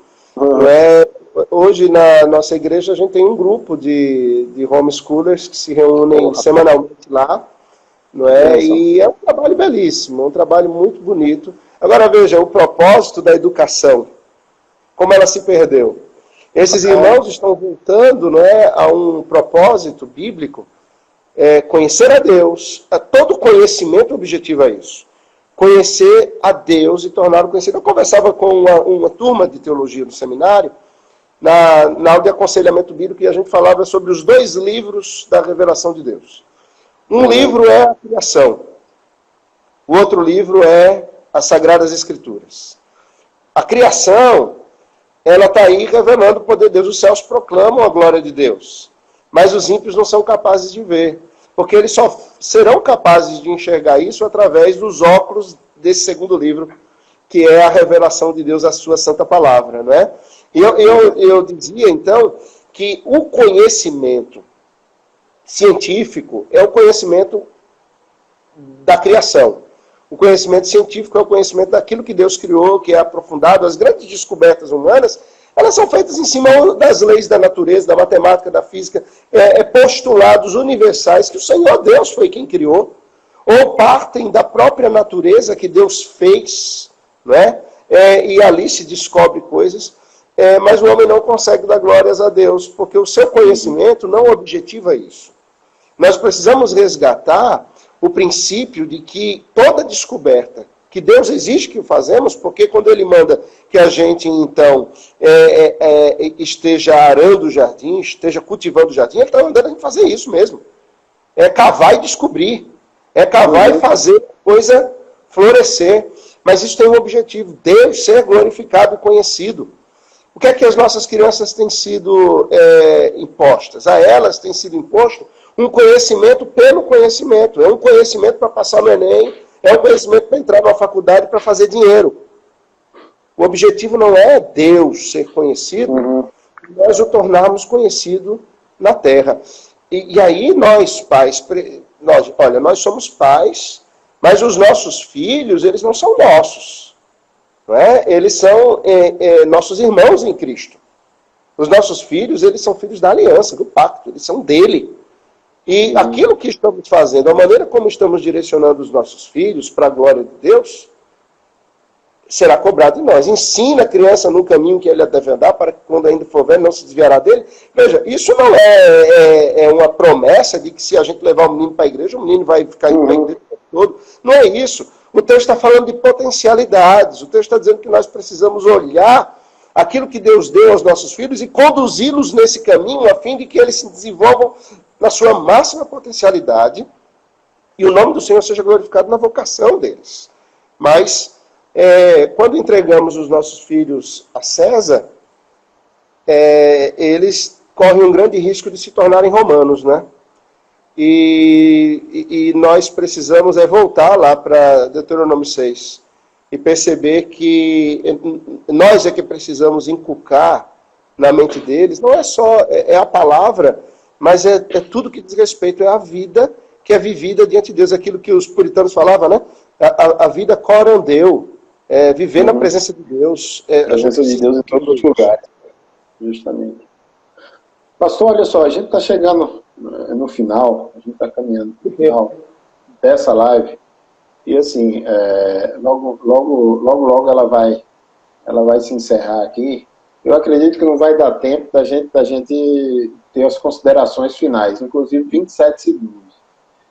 Hoje, na nossa igreja, a gente tem um grupo de homeschoolers que se reúnem semanalmente lá. E é um trabalho belíssimo, um trabalho muito bonito. Agora, veja, o propósito da educação, como ela se perdeu. Esses irmãos estão voltando a um propósito bíblico, conhecer a Deus. Todo conhecimento objetiva é isso. Conhecer a Deus e torná-lo conhecido. Eu conversava com uma turma de teologia no seminário, na aula de aconselhamento bíblico, e a gente falava sobre os 2 livros da revelação de Deus. Um livro é a criação. O outro livro é as Sagradas Escrituras. A criação, ela está aí revelando o poder de Deus. Os céus proclamam a glória de Deus. Mas os ímpios não são capazes de ver. Porque eles só serão capazes de enxergar isso através dos óculos desse segundo livro, que é a revelação de Deus, a sua santa palavra. Não é? E eu dizia, então, que o conhecimento científico é o conhecimento da criação. O conhecimento científico é o conhecimento daquilo que Deus criou, que é aprofundado. As grandes descobertas humanas, elas são feitas em cima das leis da natureza, da matemática, da física, postulados universais que o Senhor Deus foi quem criou, ou partem da própria natureza que Deus fez, não é? E ali se descobre coisas, mas o homem não consegue dar glórias a Deus, porque o seu conhecimento não objetiva isso. Nós precisamos resgatar o princípio de que toda descoberta, que Deus exige que o fazemos, porque quando Ele manda que a gente, então, esteja arando o jardim, esteja cultivando o jardim, Ele está mandando a gente fazer isso mesmo. É cavar e descobrir. É cavar e fazer a coisa florescer. Mas isso tem um objetivo, Deus ser glorificado e conhecido. O que é que as nossas crianças têm sido impostas? A elas tem sido imposto um conhecimento pelo conhecimento. É um conhecimento para passar no Enem, é um conhecimento para entrar numa faculdade para fazer dinheiro. O objetivo não é Deus ser conhecido, nós o tornarmos conhecido na terra. E aí nós, pais, nós somos pais, mas os nossos filhos, eles não são nossos. Não é? Eles são nossos irmãos em Cristo. Os nossos filhos, eles são filhos da aliança, do pacto, eles são dele. E aquilo que estamos fazendo, a maneira como estamos direcionando os nossos filhos para a glória de Deus, será cobrado de nós. Ensina a criança no caminho que ele deve andar, para que quando ainda for velho não se desviará dele. Veja, isso não é uma promessa de que se a gente levar o menino para a igreja, o menino vai ficar indo para a igreja o tempo todo. Não é isso. O texto está falando de potencialidades. O texto está dizendo que nós precisamos olhar aquilo que Deus deu aos nossos filhos e conduzi-los nesse caminho a fim de que eles se desenvolvam na sua máxima potencialidade e o nome do Senhor seja glorificado na vocação deles. Mas, quando entregamos os nossos filhos a César, eles correm um grande risco de se tornarem romanos, né? E nós precisamos voltar lá para Deuteronômio 6 e perceber que nós é que precisamos inculcar na mente deles, não é só a palavra, mas é tudo que diz respeito, é a vida que é vivida diante de Deus, aquilo que os puritanos falavam, né? A vida corandeu, viver na presença de Deus. A presença de Deus em todos os lugares, justamente. Pastor, olha só, a gente está chegando no final, a gente está caminhando no final dessa live, e assim, logo ela vai se encerrar aqui. Eu acredito que não vai dar tempo da gente ter as considerações finais, inclusive 27 segundos.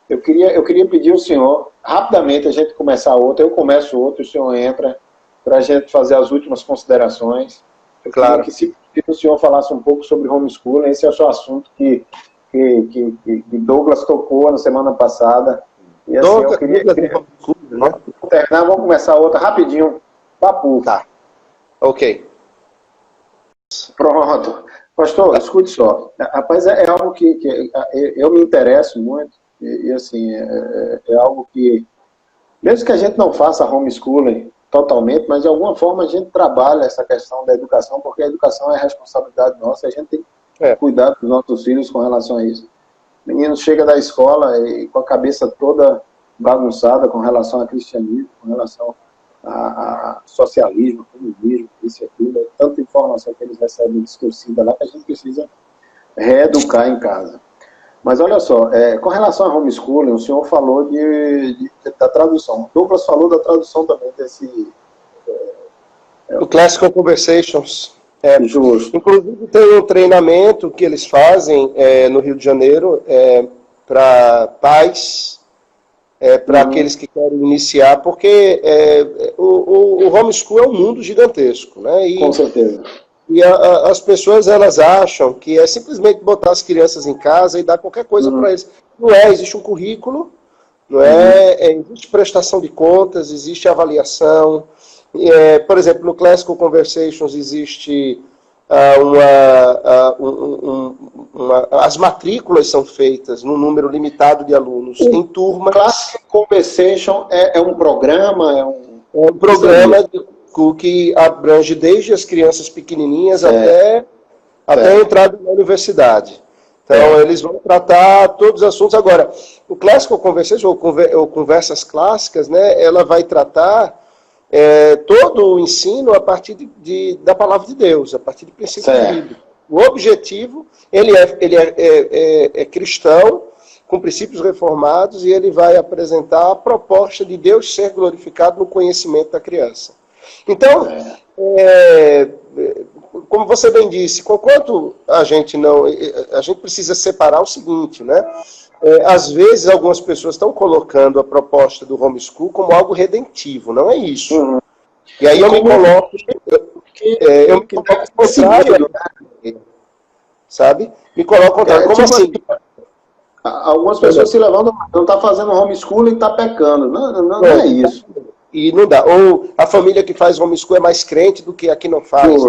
Eu queria pedir ao senhor, rapidamente, a gente começar outra, eu começo outra, o senhor entra, para a gente fazer as últimas considerações. Eu queria que, se o senhor falasse um pouco sobre homeschooling, esse é o seu assunto que Douglas tocou na semana passada. E assim, eu queria terminar, vamos começar outra rapidinho, papo. Tá, ok. Pronto. Pastor, escute só. Rapaz, é algo que eu me interesso muito, e assim, é algo que, mesmo que a gente não faça homeschooling totalmente, mas de alguma forma a gente trabalha essa questão da educação, porque a educação é responsabilidade nossa, a gente tem que cuidar dos nossos filhos com relação a isso. O menino chega da escola e com a cabeça toda bagunçada com relação a cristianismo, com relação a socialismo, comunismo, isso e aquilo, é tanta informação que eles recebem distorcida lá que a gente precisa reeducar em casa. Mas olha só, com relação a homeschooling, o senhor falou da tradução. Douglas falou da tradução também desse... O Classical Conversations. Justo. Inclusive tem um treinamento que eles fazem no Rio de Janeiro para pais, para aqueles que querem iniciar, porque o homeschool é um mundo gigantesco, né? Com certeza. E as pessoas, elas acham que é simplesmente botar as crianças em casa e dar qualquer coisa para eles. Não é, existe um currículo não é? Existe prestação de contas, existe avaliação. Por exemplo, no Classical Conversations existe as matrículas são feitas num número limitado de alunos em turmas. Classical Conversation é um programa? É um programa que abrange desde as crianças pequenininhas até a entrada na universidade. Então, eles vão tratar todos os assuntos. Agora, o Classical Conversation, ou Conversas Clássicas, né, ela vai tratar todo o ensino a partir da palavra de Deus, a partir de princípios bíblicos. O objetivo, ele é cristão, com princípios reformados, e ele vai apresentar a proposta de Deus ser glorificado no conhecimento da criança. Então, como você bem disse, conquanto a gente precisa separar o seguinte, né? Às vezes algumas pessoas estão colocando a proposta do homeschool como algo redentivo, não é isso. E aí eu me coloco contrário, sabe? Me coloco contrário. Como assim? Algumas pessoas se levantam, não está fazendo homeschool e está pecando. Não é isso. E não dá. Ou a família que faz homeschool é mais crente do que a que não faz.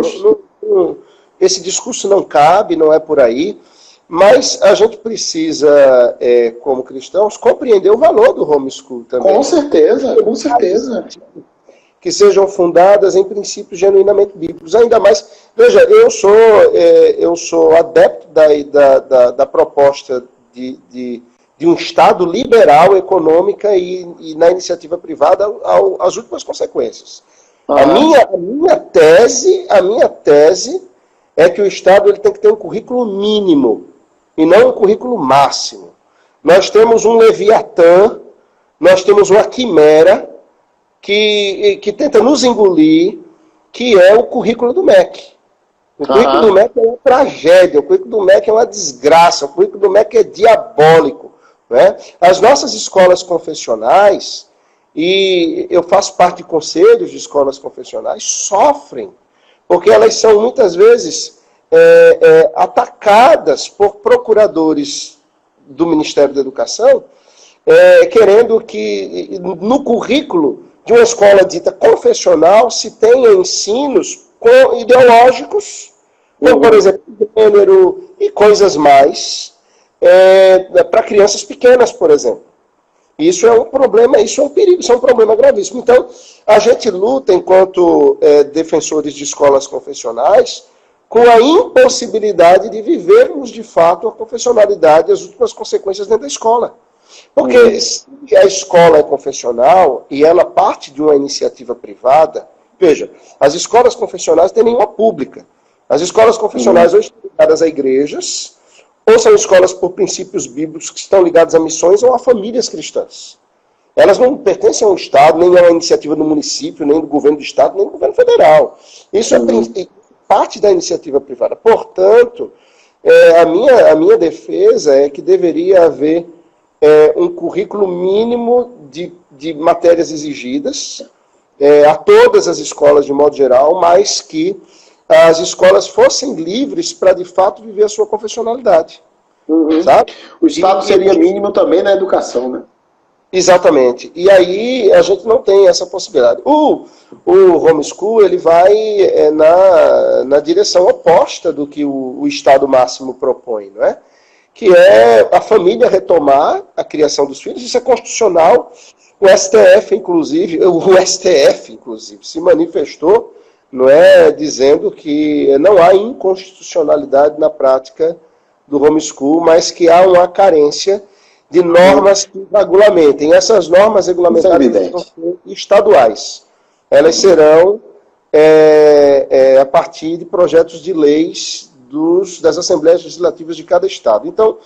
Esse discurso não cabe, não é por aí. Mas a gente precisa, como cristãos, compreender o valor do homeschool também. Com certeza, com certeza. Que sejam fundadas em princípios genuinamente bíblicos. Ainda mais, veja, eu sou adepto da proposta de um Estado liberal, econômica e na iniciativa privada às últimas consequências. A minha tese é que o Estado ele tem que ter um currículo mínimo e não um currículo máximo. Nós temos um Leviatã, nós temos uma quimera que tenta nos engolir, que é o currículo do MEC. O currículo do MEC é uma tragédia, o currículo do MEC é uma desgraça, o currículo do MEC é diabólico. Né? As nossas escolas confessionais, e eu faço parte de conselhos de escolas confessionais, sofrem, porque elas são muitas vezes atacadas por procuradores do Ministério da Educação, querendo que no currículo de uma escola dita confessional se tenha ensinos ideológicos, como, por exemplo, gênero e coisas mais, para crianças pequenas, por exemplo. Isso é um problema, isso é um perigo, isso é um problema gravíssimo. Então, a gente luta, enquanto defensores de escolas confessionais, com a impossibilidade de vivermos, de fato, a confessionalidade e as últimas consequências dentro da escola. Porque se a escola é confessional e ela parte de uma iniciativa privada, veja, as escolas confessionais têm nenhuma pública. As escolas confessionais ou estão ligadas a igrejas, ou são escolas por princípios bíblicos que estão ligadas a missões ou a famílias cristãs. Elas não pertencem ao Estado, nem a uma iniciativa do município, nem do governo do Estado, nem do governo federal. Isso é parte da iniciativa privada. Portanto, a minha defesa é que deveria haver um currículo mínimo de matérias exigidas a todas as escolas de modo geral, mas que as escolas fossem livres para, de fato, viver a sua confessionalidade. Sabe? O Estado seria mínimo também na educação, né? Exatamente. E aí a gente não tem essa possibilidade. O homeschool ele vai na direção oposta do que o Estado máximo propõe, não é? Que é a família retomar a criação dos filhos. Isso é constitucional. O STF, inclusive, se manifestou, não é, dizendo que não há inconstitucionalidade na prática do homeschool, mas que há uma carência de normas que regulamentem. Essas normas regulamentares são estaduais. Elas serão a partir de projetos de leis das Assembleias Legislativas de cada estado. Então,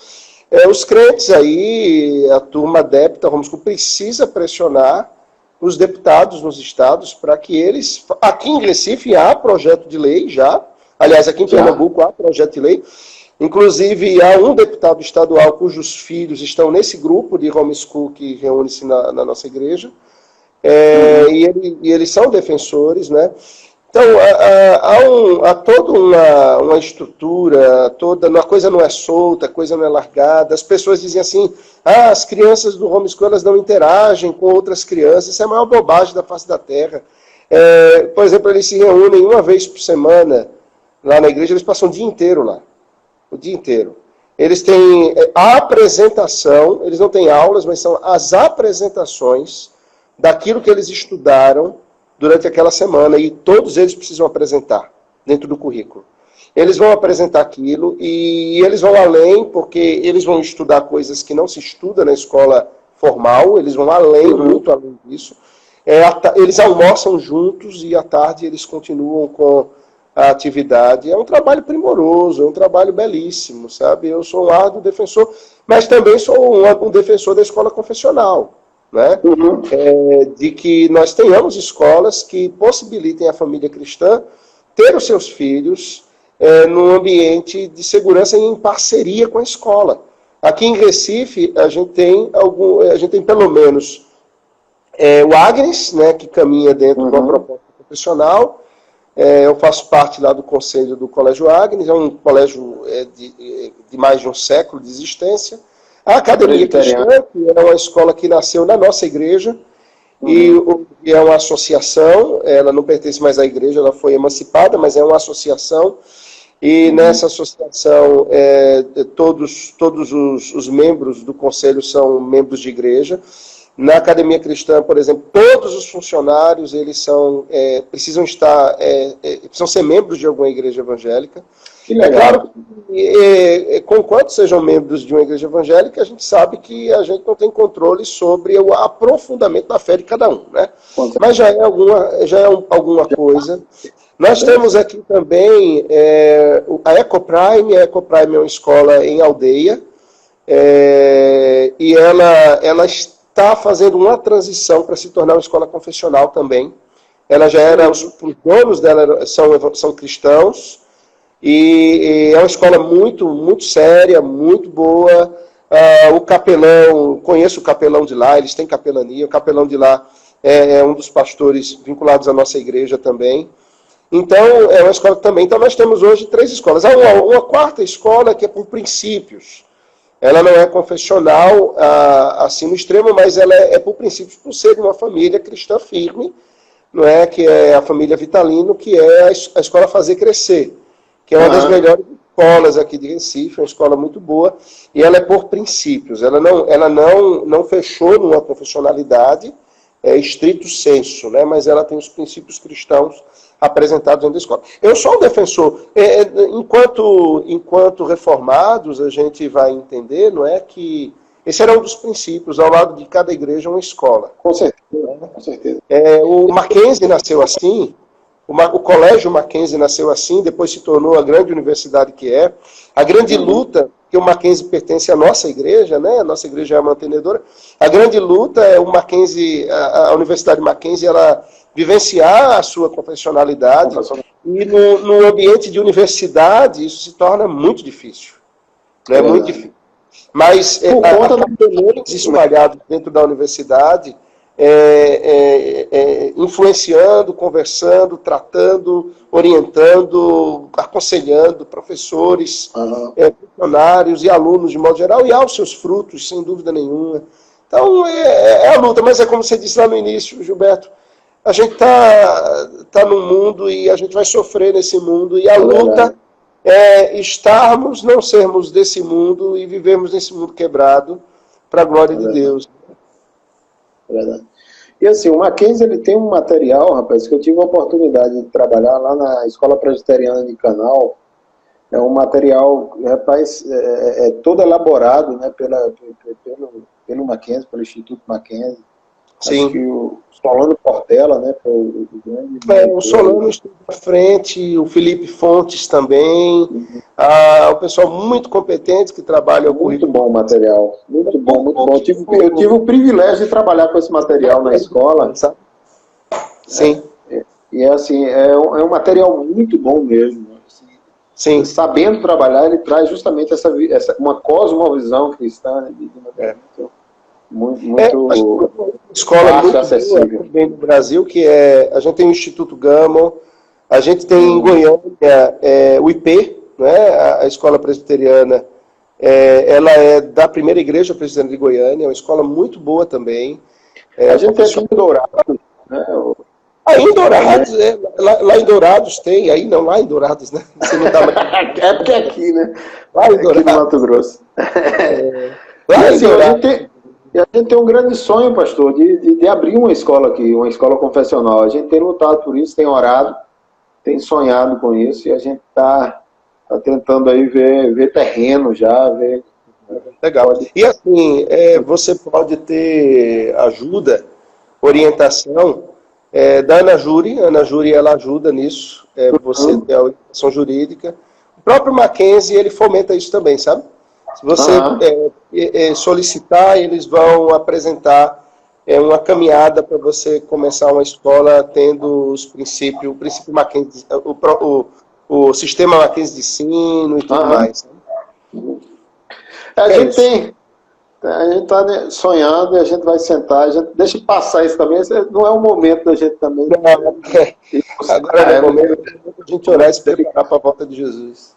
os crentes aí, a turma adepta, homeschool, precisa pressionar os deputados nos estados para que eles... Aqui em Recife há projeto de lei já, aliás, aqui em Pernambuco há projeto de lei. Inclusive, há um deputado estadual cujos filhos estão nesse grupo de homeschool que reúne-se na nossa igreja. E eles são defensores, né? Então, há toda uma estrutura, a coisa não é solta, a coisa não é largada. As pessoas dizem assim, as crianças do homeschool elas não interagem com outras crianças. Isso é a maior bobagem da face da Terra. Por exemplo, eles se reúnem uma vez por semana lá na igreja, eles passam o dia inteiro lá. O dia inteiro. Eles têm a apresentação, eles não têm aulas, mas são as apresentações daquilo que eles estudaram durante aquela semana, e todos eles precisam apresentar dentro do currículo. Eles vão apresentar aquilo, e eles vão além, porque eles vão estudar coisas que não se estuda na escola formal, eles vão além, muito além disso. Eles almoçam juntos, e à tarde eles continuam com a atividade. É um trabalho primoroso, é um trabalho belíssimo, sabe? Eu sou um árduo defensor, mas também sou um defensor da escola confessional. Né? De que nós tenhamos escolas que possibilitem a família cristã ter os seus filhos num ambiente de segurança e em parceria com a escola. Aqui em Recife, a gente tem pelo menos o Agnes, né, que caminha dentro de uma proposta profissional. Eu faço parte lá do conselho do Colégio Agnes, é um colégio de mais de um século de existência. A Academia Cristã, que é uma escola que nasceu na nossa igreja, e é uma associação, ela não pertence mais à igreja, ela foi emancipada, mas é uma associação, e nessa associação todos os membros do conselho são membros de igreja. Na Academia Cristã, por exemplo, todos os funcionários eles precisam ser membros de alguma igreja evangélica. Que legal. É claro que, conquanto sejam membros de uma igreja evangélica, a gente sabe que a gente não tem controle sobre o aprofundamento da fé de cada um, né? Mas já é alguma coisa. Nós temos aqui também a Ecoprime. A Ecoprime é uma escola em aldeia, e ela está fazendo uma transição para se tornar uma escola confessional também. Ela já era, os donos dela são cristãos, e é uma escola muito, muito séria, muito boa. O capelão, conheço o capelão de lá, eles têm capelania, o capelão de lá é um dos pastores vinculados à nossa igreja também. Então, é uma escola também. Então, nós temos hoje 3 escolas. Há uma quarta escola que é por princípios. Ela não é confessional, assim, no extremo, mas ela é por princípios, por ser de uma família cristã firme, não é? Que é a família Vitalino, que é a escola Fazer Crescer, que é uma das melhores escolas aqui de Recife, uma escola muito boa, e ela é por princípios. Ela não fechou numa confessionalidade, estrito sensu, né? Mas ela tem os princípios cristãos apresentados dentro da escola. Eu sou um defensor. Enquanto reformados, a gente vai entender, não é, que esse era um dos princípios, ao lado de cada igreja, uma escola. Com certeza, com certeza. O Mackenzie nasceu assim, o Colégio Mackenzie nasceu assim, depois se tornou a grande universidade que é. A grande luta, que o Mackenzie pertence à nossa igreja, né? A nossa igreja é a mantenedora. A grande luta é o Mackenzie, a Universidade Mackenzie, ela vivenciar a sua confessionalidade, e no ambiente de universidade isso se torna muito difícil. É muito difícil. Mas capelães espalhados dentro da universidade, influenciando, conversando, tratando, orientando, aconselhando professores, funcionários e alunos de modo geral, e há os seus frutos, sem dúvida nenhuma. Então, é a luta, mas é como você disse lá no início, Gilberto, a gente está num mundo e a gente vai sofrer nesse mundo, e a luta é estarmos, não sermos desse mundo e vivermos nesse mundo quebrado para a glória de Deus. Verdade. E assim, o Mackenzie, ele tem um material, rapaz, que eu tive a oportunidade de trabalhar lá na Escola Presbiteriana de Canal. É um material, rapaz, todo elaborado, né, pelo Mackenzie, pelo Instituto Mackenzie. Sim. Acho que o Solano Portela, né, foi o grande... o Solano está à frente, o Felipe Fontes também, o pessoal muito competente que trabalha... Muito bom o material, muito bom, muito bom. Eu tive o privilégio de trabalhar com esse material na escola. Sabe? Sim. E assim, é um material muito bom mesmo. Assim, sim. Sabendo trabalhar, ele traz justamente uma cosmovisão cristã, né, muito escola muito acessível bem no Brasil, que a gente tem o Instituto Gammon, A gente tem em Goiânia o IP, né, a Escola Presbiteriana, ela é da primeira igreja presbiteriana de Goiânia, é uma escola muito boa também. A gente tem aqui em Dourados, né? Aí em Dourados, lá em Dourados tem, aí não, lá em Dourados, né? Você não tá mais... É porque é aqui, né? Lá em Dourados. Aqui no Mato Grosso. Lá em Dourados. A gente tem um grande sonho, pastor, de abrir uma escola aqui, uma escola confessional. A gente tem lutado por isso, tem orado, tem sonhado com isso, e a gente está tentando aí ver terreno já, ver... Legal. E assim, você pode ter ajuda, orientação da Ana Júri. A Ana Júri, ela ajuda nisso. Você tem a orientação jurídica. O próprio Mackenzie, ele fomenta isso também, sabe? Se você solicitar, eles vão apresentar uma caminhada para você começar uma escola tendo os princípios, o princípio Mackenzie, o sistema Mackenzie de ensino e tudo mais. Sabe? A gente está sonhando e a gente vai sentar, a gente deixa passar isso também, não é o momento da gente também. Agora é o momento da gente orar e se preparar para a volta de Jesus.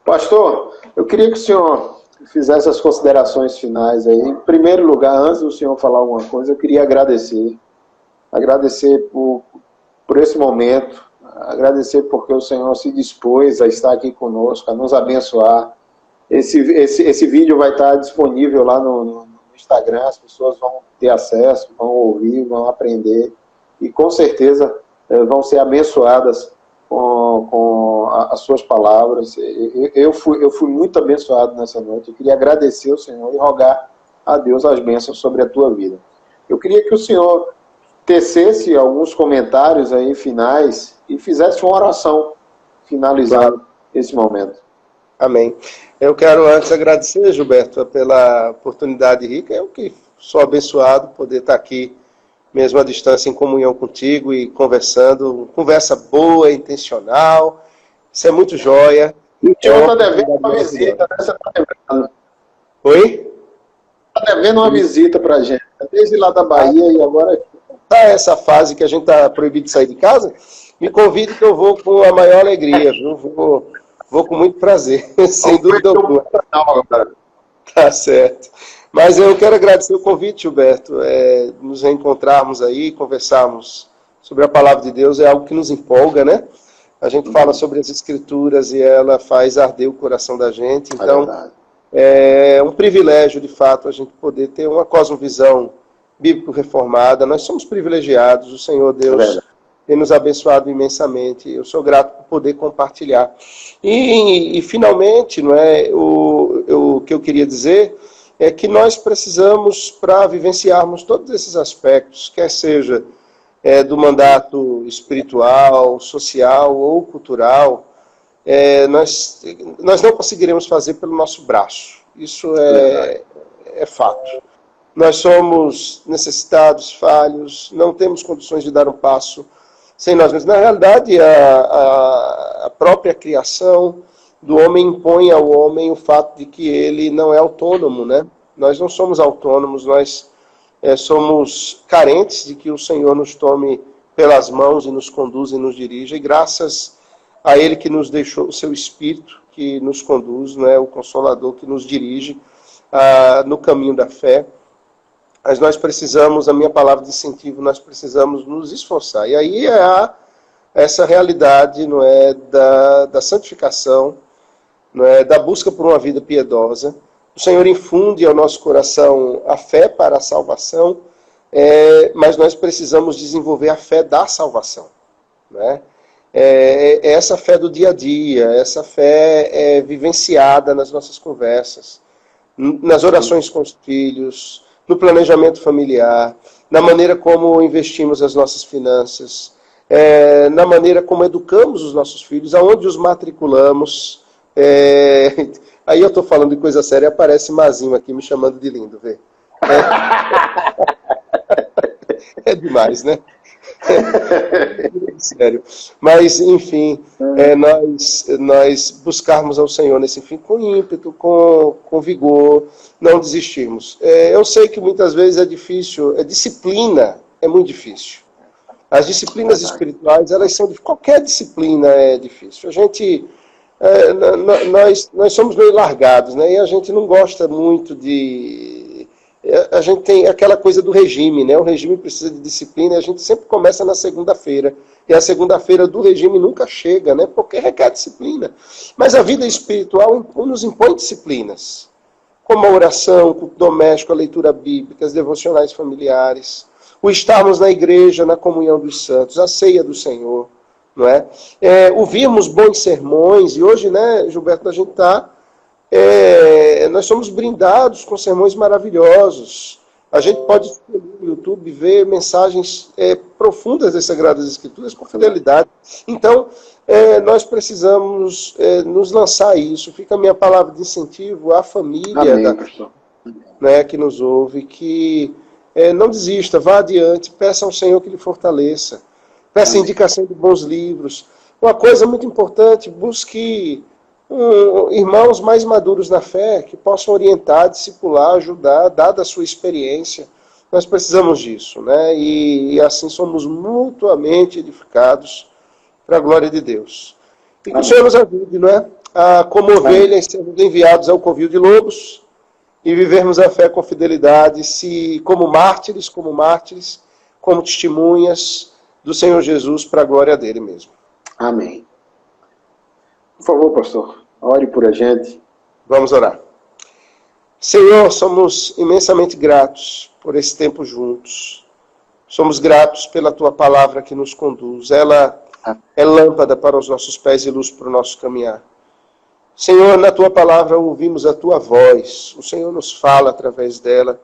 Pastor, eu queria que o senhor fizesse as considerações finais aí. Em primeiro lugar, antes do senhor falar alguma coisa, eu queria agradecer por esse momento, agradecer porque o Senhor se dispôs a estar aqui conosco, a nos abençoar. Esse vídeo vai estar disponível lá no Instagram, as pessoas vão ter acesso, vão ouvir, vão aprender e com certeza vão ser abençoadas com as suas palavras. Eu fui muito abençoado nessa noite. Eu queria agradecer ao Senhor e rogar a Deus as bênçãos sobre a tua vida. Eu queria que o Senhor tecesse alguns comentários aí finais e fizesse uma oração finalizando esse momento. Amém. Eu quero antes agradecer, Gilberto, pela oportunidade rica. Eu que sou abençoado poder estar aqui, mesmo à distância, em comunhão contigo e conversando. Conversa boa, intencional. Isso é muito joia. O senhor está devendo uma visita, né? Você está lembrando? Oi? Está devendo uma visita para a gente. Desde lá da Bahia e agora... Tá essa fase que a gente está proibido de sair de casa, me convide que eu vou com a maior alegria, viu? Vou com muito prazer, sem dúvida alguma. Tá certo. Mas eu quero agradecer o convite, Gilberto, nos reencontrarmos aí, conversarmos sobre a palavra de Deus, é algo que nos empolga, né? A gente fala sobre as Escrituras e ela faz arder o coração da gente, então é um privilégio, de fato, a gente poder ter uma cosmovisão bíblico reformada. Nós somos privilegiados, o Senhor Deus tem nos abençoado imensamente. Eu sou grato por poder compartilhar. E finalmente, não é, o que eu queria dizer é que nós precisamos, para vivenciarmos todos esses aspectos, quer seja do mandato espiritual, social ou cultural, nós não conseguiremos fazer pelo nosso braço. Isso é fato. Nós somos necessitados, falhos, não temos condições de dar um passo sem nós mesmos. Na realidade, a própria criação do homem impõe ao homem o fato de que ele não é autônomo, né? Nós não somos autônomos, nós somos carentes de que o Senhor nos tome pelas mãos e nos conduza e nos dirija, e graças a Ele que nos deixou o seu Espírito, que nos conduz, né? O Consolador que nos dirige no caminho da fé. Mas nós precisamos, a minha palavra de incentivo, nós precisamos nos esforçar. E aí essa realidade, não é, da santificação, não é, da busca por uma vida piedosa. O Senhor infunde ao nosso coração a fé para a salvação, mas nós precisamos desenvolver a fé da salvação. Né? Essa fé do dia a dia, essa fé vivenciada nas nossas conversas, nas orações com os filhos, no planejamento familiar, na maneira como investimos as nossas finanças, na maneira como educamos os nossos filhos, aonde os matriculamos. Aí eu estou falando de coisa séria e aparece Mazinho aqui me chamando de lindo, vê? É demais, né? Sério. Mas, enfim, nós buscarmos ao Senhor nesse fim com ímpeto, com vigor, não desistirmos. Eu sei que muitas vezes é difícil, disciplina é muito difícil. As disciplinas espirituais, elas são de qualquer disciplina é difícil. A gente, nós somos meio largados, né? E a gente não gosta muito de... A gente tem aquela coisa do regime, né? O regime precisa de disciplina e a gente sempre começa na segunda-feira. E a segunda-feira do regime nunca chega, né? Porque requer disciplina. Mas a vida espiritual nos impõe disciplinas, como a oração, o culto doméstico, a leitura bíblica, as devocionais familiares, o estarmos na igreja, na comunhão dos santos, a ceia do Senhor, não é? Ouvirmos bons sermões, e hoje, né, Gilberto, a gente está... nós somos brindados com sermões maravilhosos. A gente pode no YouTube ver mensagens profundas das Sagradas Escrituras com fidelidade. Então, nós precisamos nos lançar isso. Fica a minha palavra de incentivo à família né, que nos ouve, que não desista, vá adiante, peça ao Senhor que lhe fortaleça. Peça indicação de bons livros. Uma coisa muito importante, busque irmãos mais maduros na fé, que possam orientar, discipular, ajudar, dada a sua experiência. Nós precisamos disso, né? E assim somos mutuamente edificados para a glória de Deus. E que o Senhor nos ajude, não é? A, como ovelhas, sermos enviados ao covil de lobos e vivermos a fé com fidelidade, como mártires, como testemunhas do Senhor Jesus para a glória dele mesmo. Amém. Por favor, pastor, ore por a gente. Vamos orar. Senhor, somos imensamente gratos por esse tempo juntos. Somos gratos pela Tua palavra que nos conduz. Ela é lâmpada para os nossos pés e luz para o nosso caminhar. Senhor, na Tua palavra ouvimos a Tua voz. O Senhor nos fala através dela.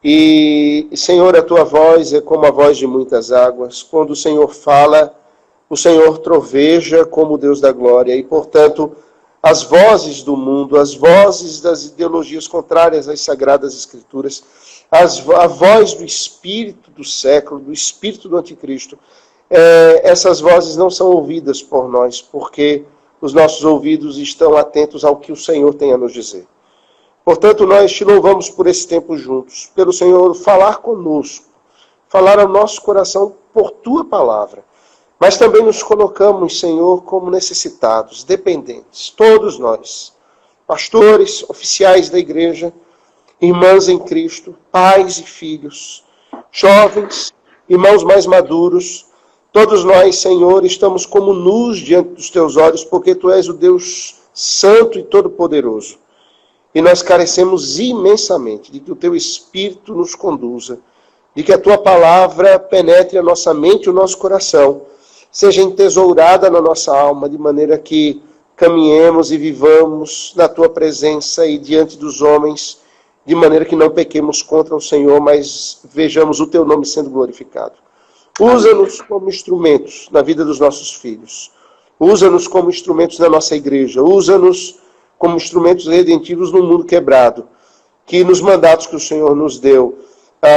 E, Senhor, a Tua voz é como a voz de muitas águas. Quando o Senhor fala, o Senhor troveja como Deus da glória. E, portanto, as vozes do mundo, as vozes das ideologias contrárias às Sagradas Escrituras, a voz do espírito do século, do espírito do anticristo, essas vozes não são ouvidas por nós, porque os nossos ouvidos estão atentos ao que o Senhor tem a nos dizer. Portanto, nós te louvamos por esse tempo juntos, pelo Senhor falar conosco, falar ao nosso coração por Tua palavra. Mas também nos colocamos, Senhor, como necessitados, dependentes, todos nós, pastores, oficiais da igreja, irmãs em Cristo, pais e filhos, jovens, irmãos mais maduros, todos nós, Senhor, estamos como nus diante dos Teus olhos, porque Tu és o Deus Santo e Todo-Poderoso. E nós carecemos imensamente de que o Teu Espírito nos conduza, de que a Tua palavra penetre a nossa mente e o nosso coração, seja entesourada na nossa alma, de maneira que caminhemos e vivamos na Tua presença e diante dos homens, de maneira que não pequemos contra o Senhor, mas vejamos o Teu nome sendo glorificado. Usa-nos como instrumentos na vida dos nossos filhos. Usa-nos como instrumentos na nossa igreja. Usa-nos como instrumentos redentivos no mundo quebrado. Que nos mandatos que o Senhor nos deu,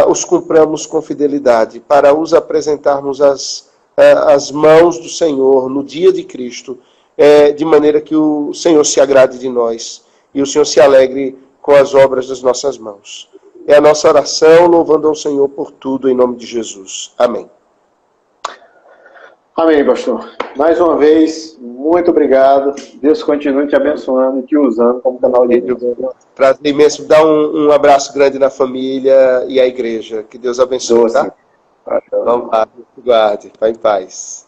os cumpramos com fidelidade, para os apresentarmos as mãos do Senhor no dia de Cristo, de maneira que o Senhor se agrade de nós e o Senhor se alegre com as obras das nossas mãos. É a nossa oração, louvando ao Senhor por tudo, em nome de Jesus. Amém. Amém, pastor. Mais uma vez, muito obrigado. Deus continue te abençoando e te usando como canal de Deus. Prazer imenso. Dá um abraço grande na família e à igreja. Que Deus abençoe, tá? Vamos lá, guarde. Vai em paz.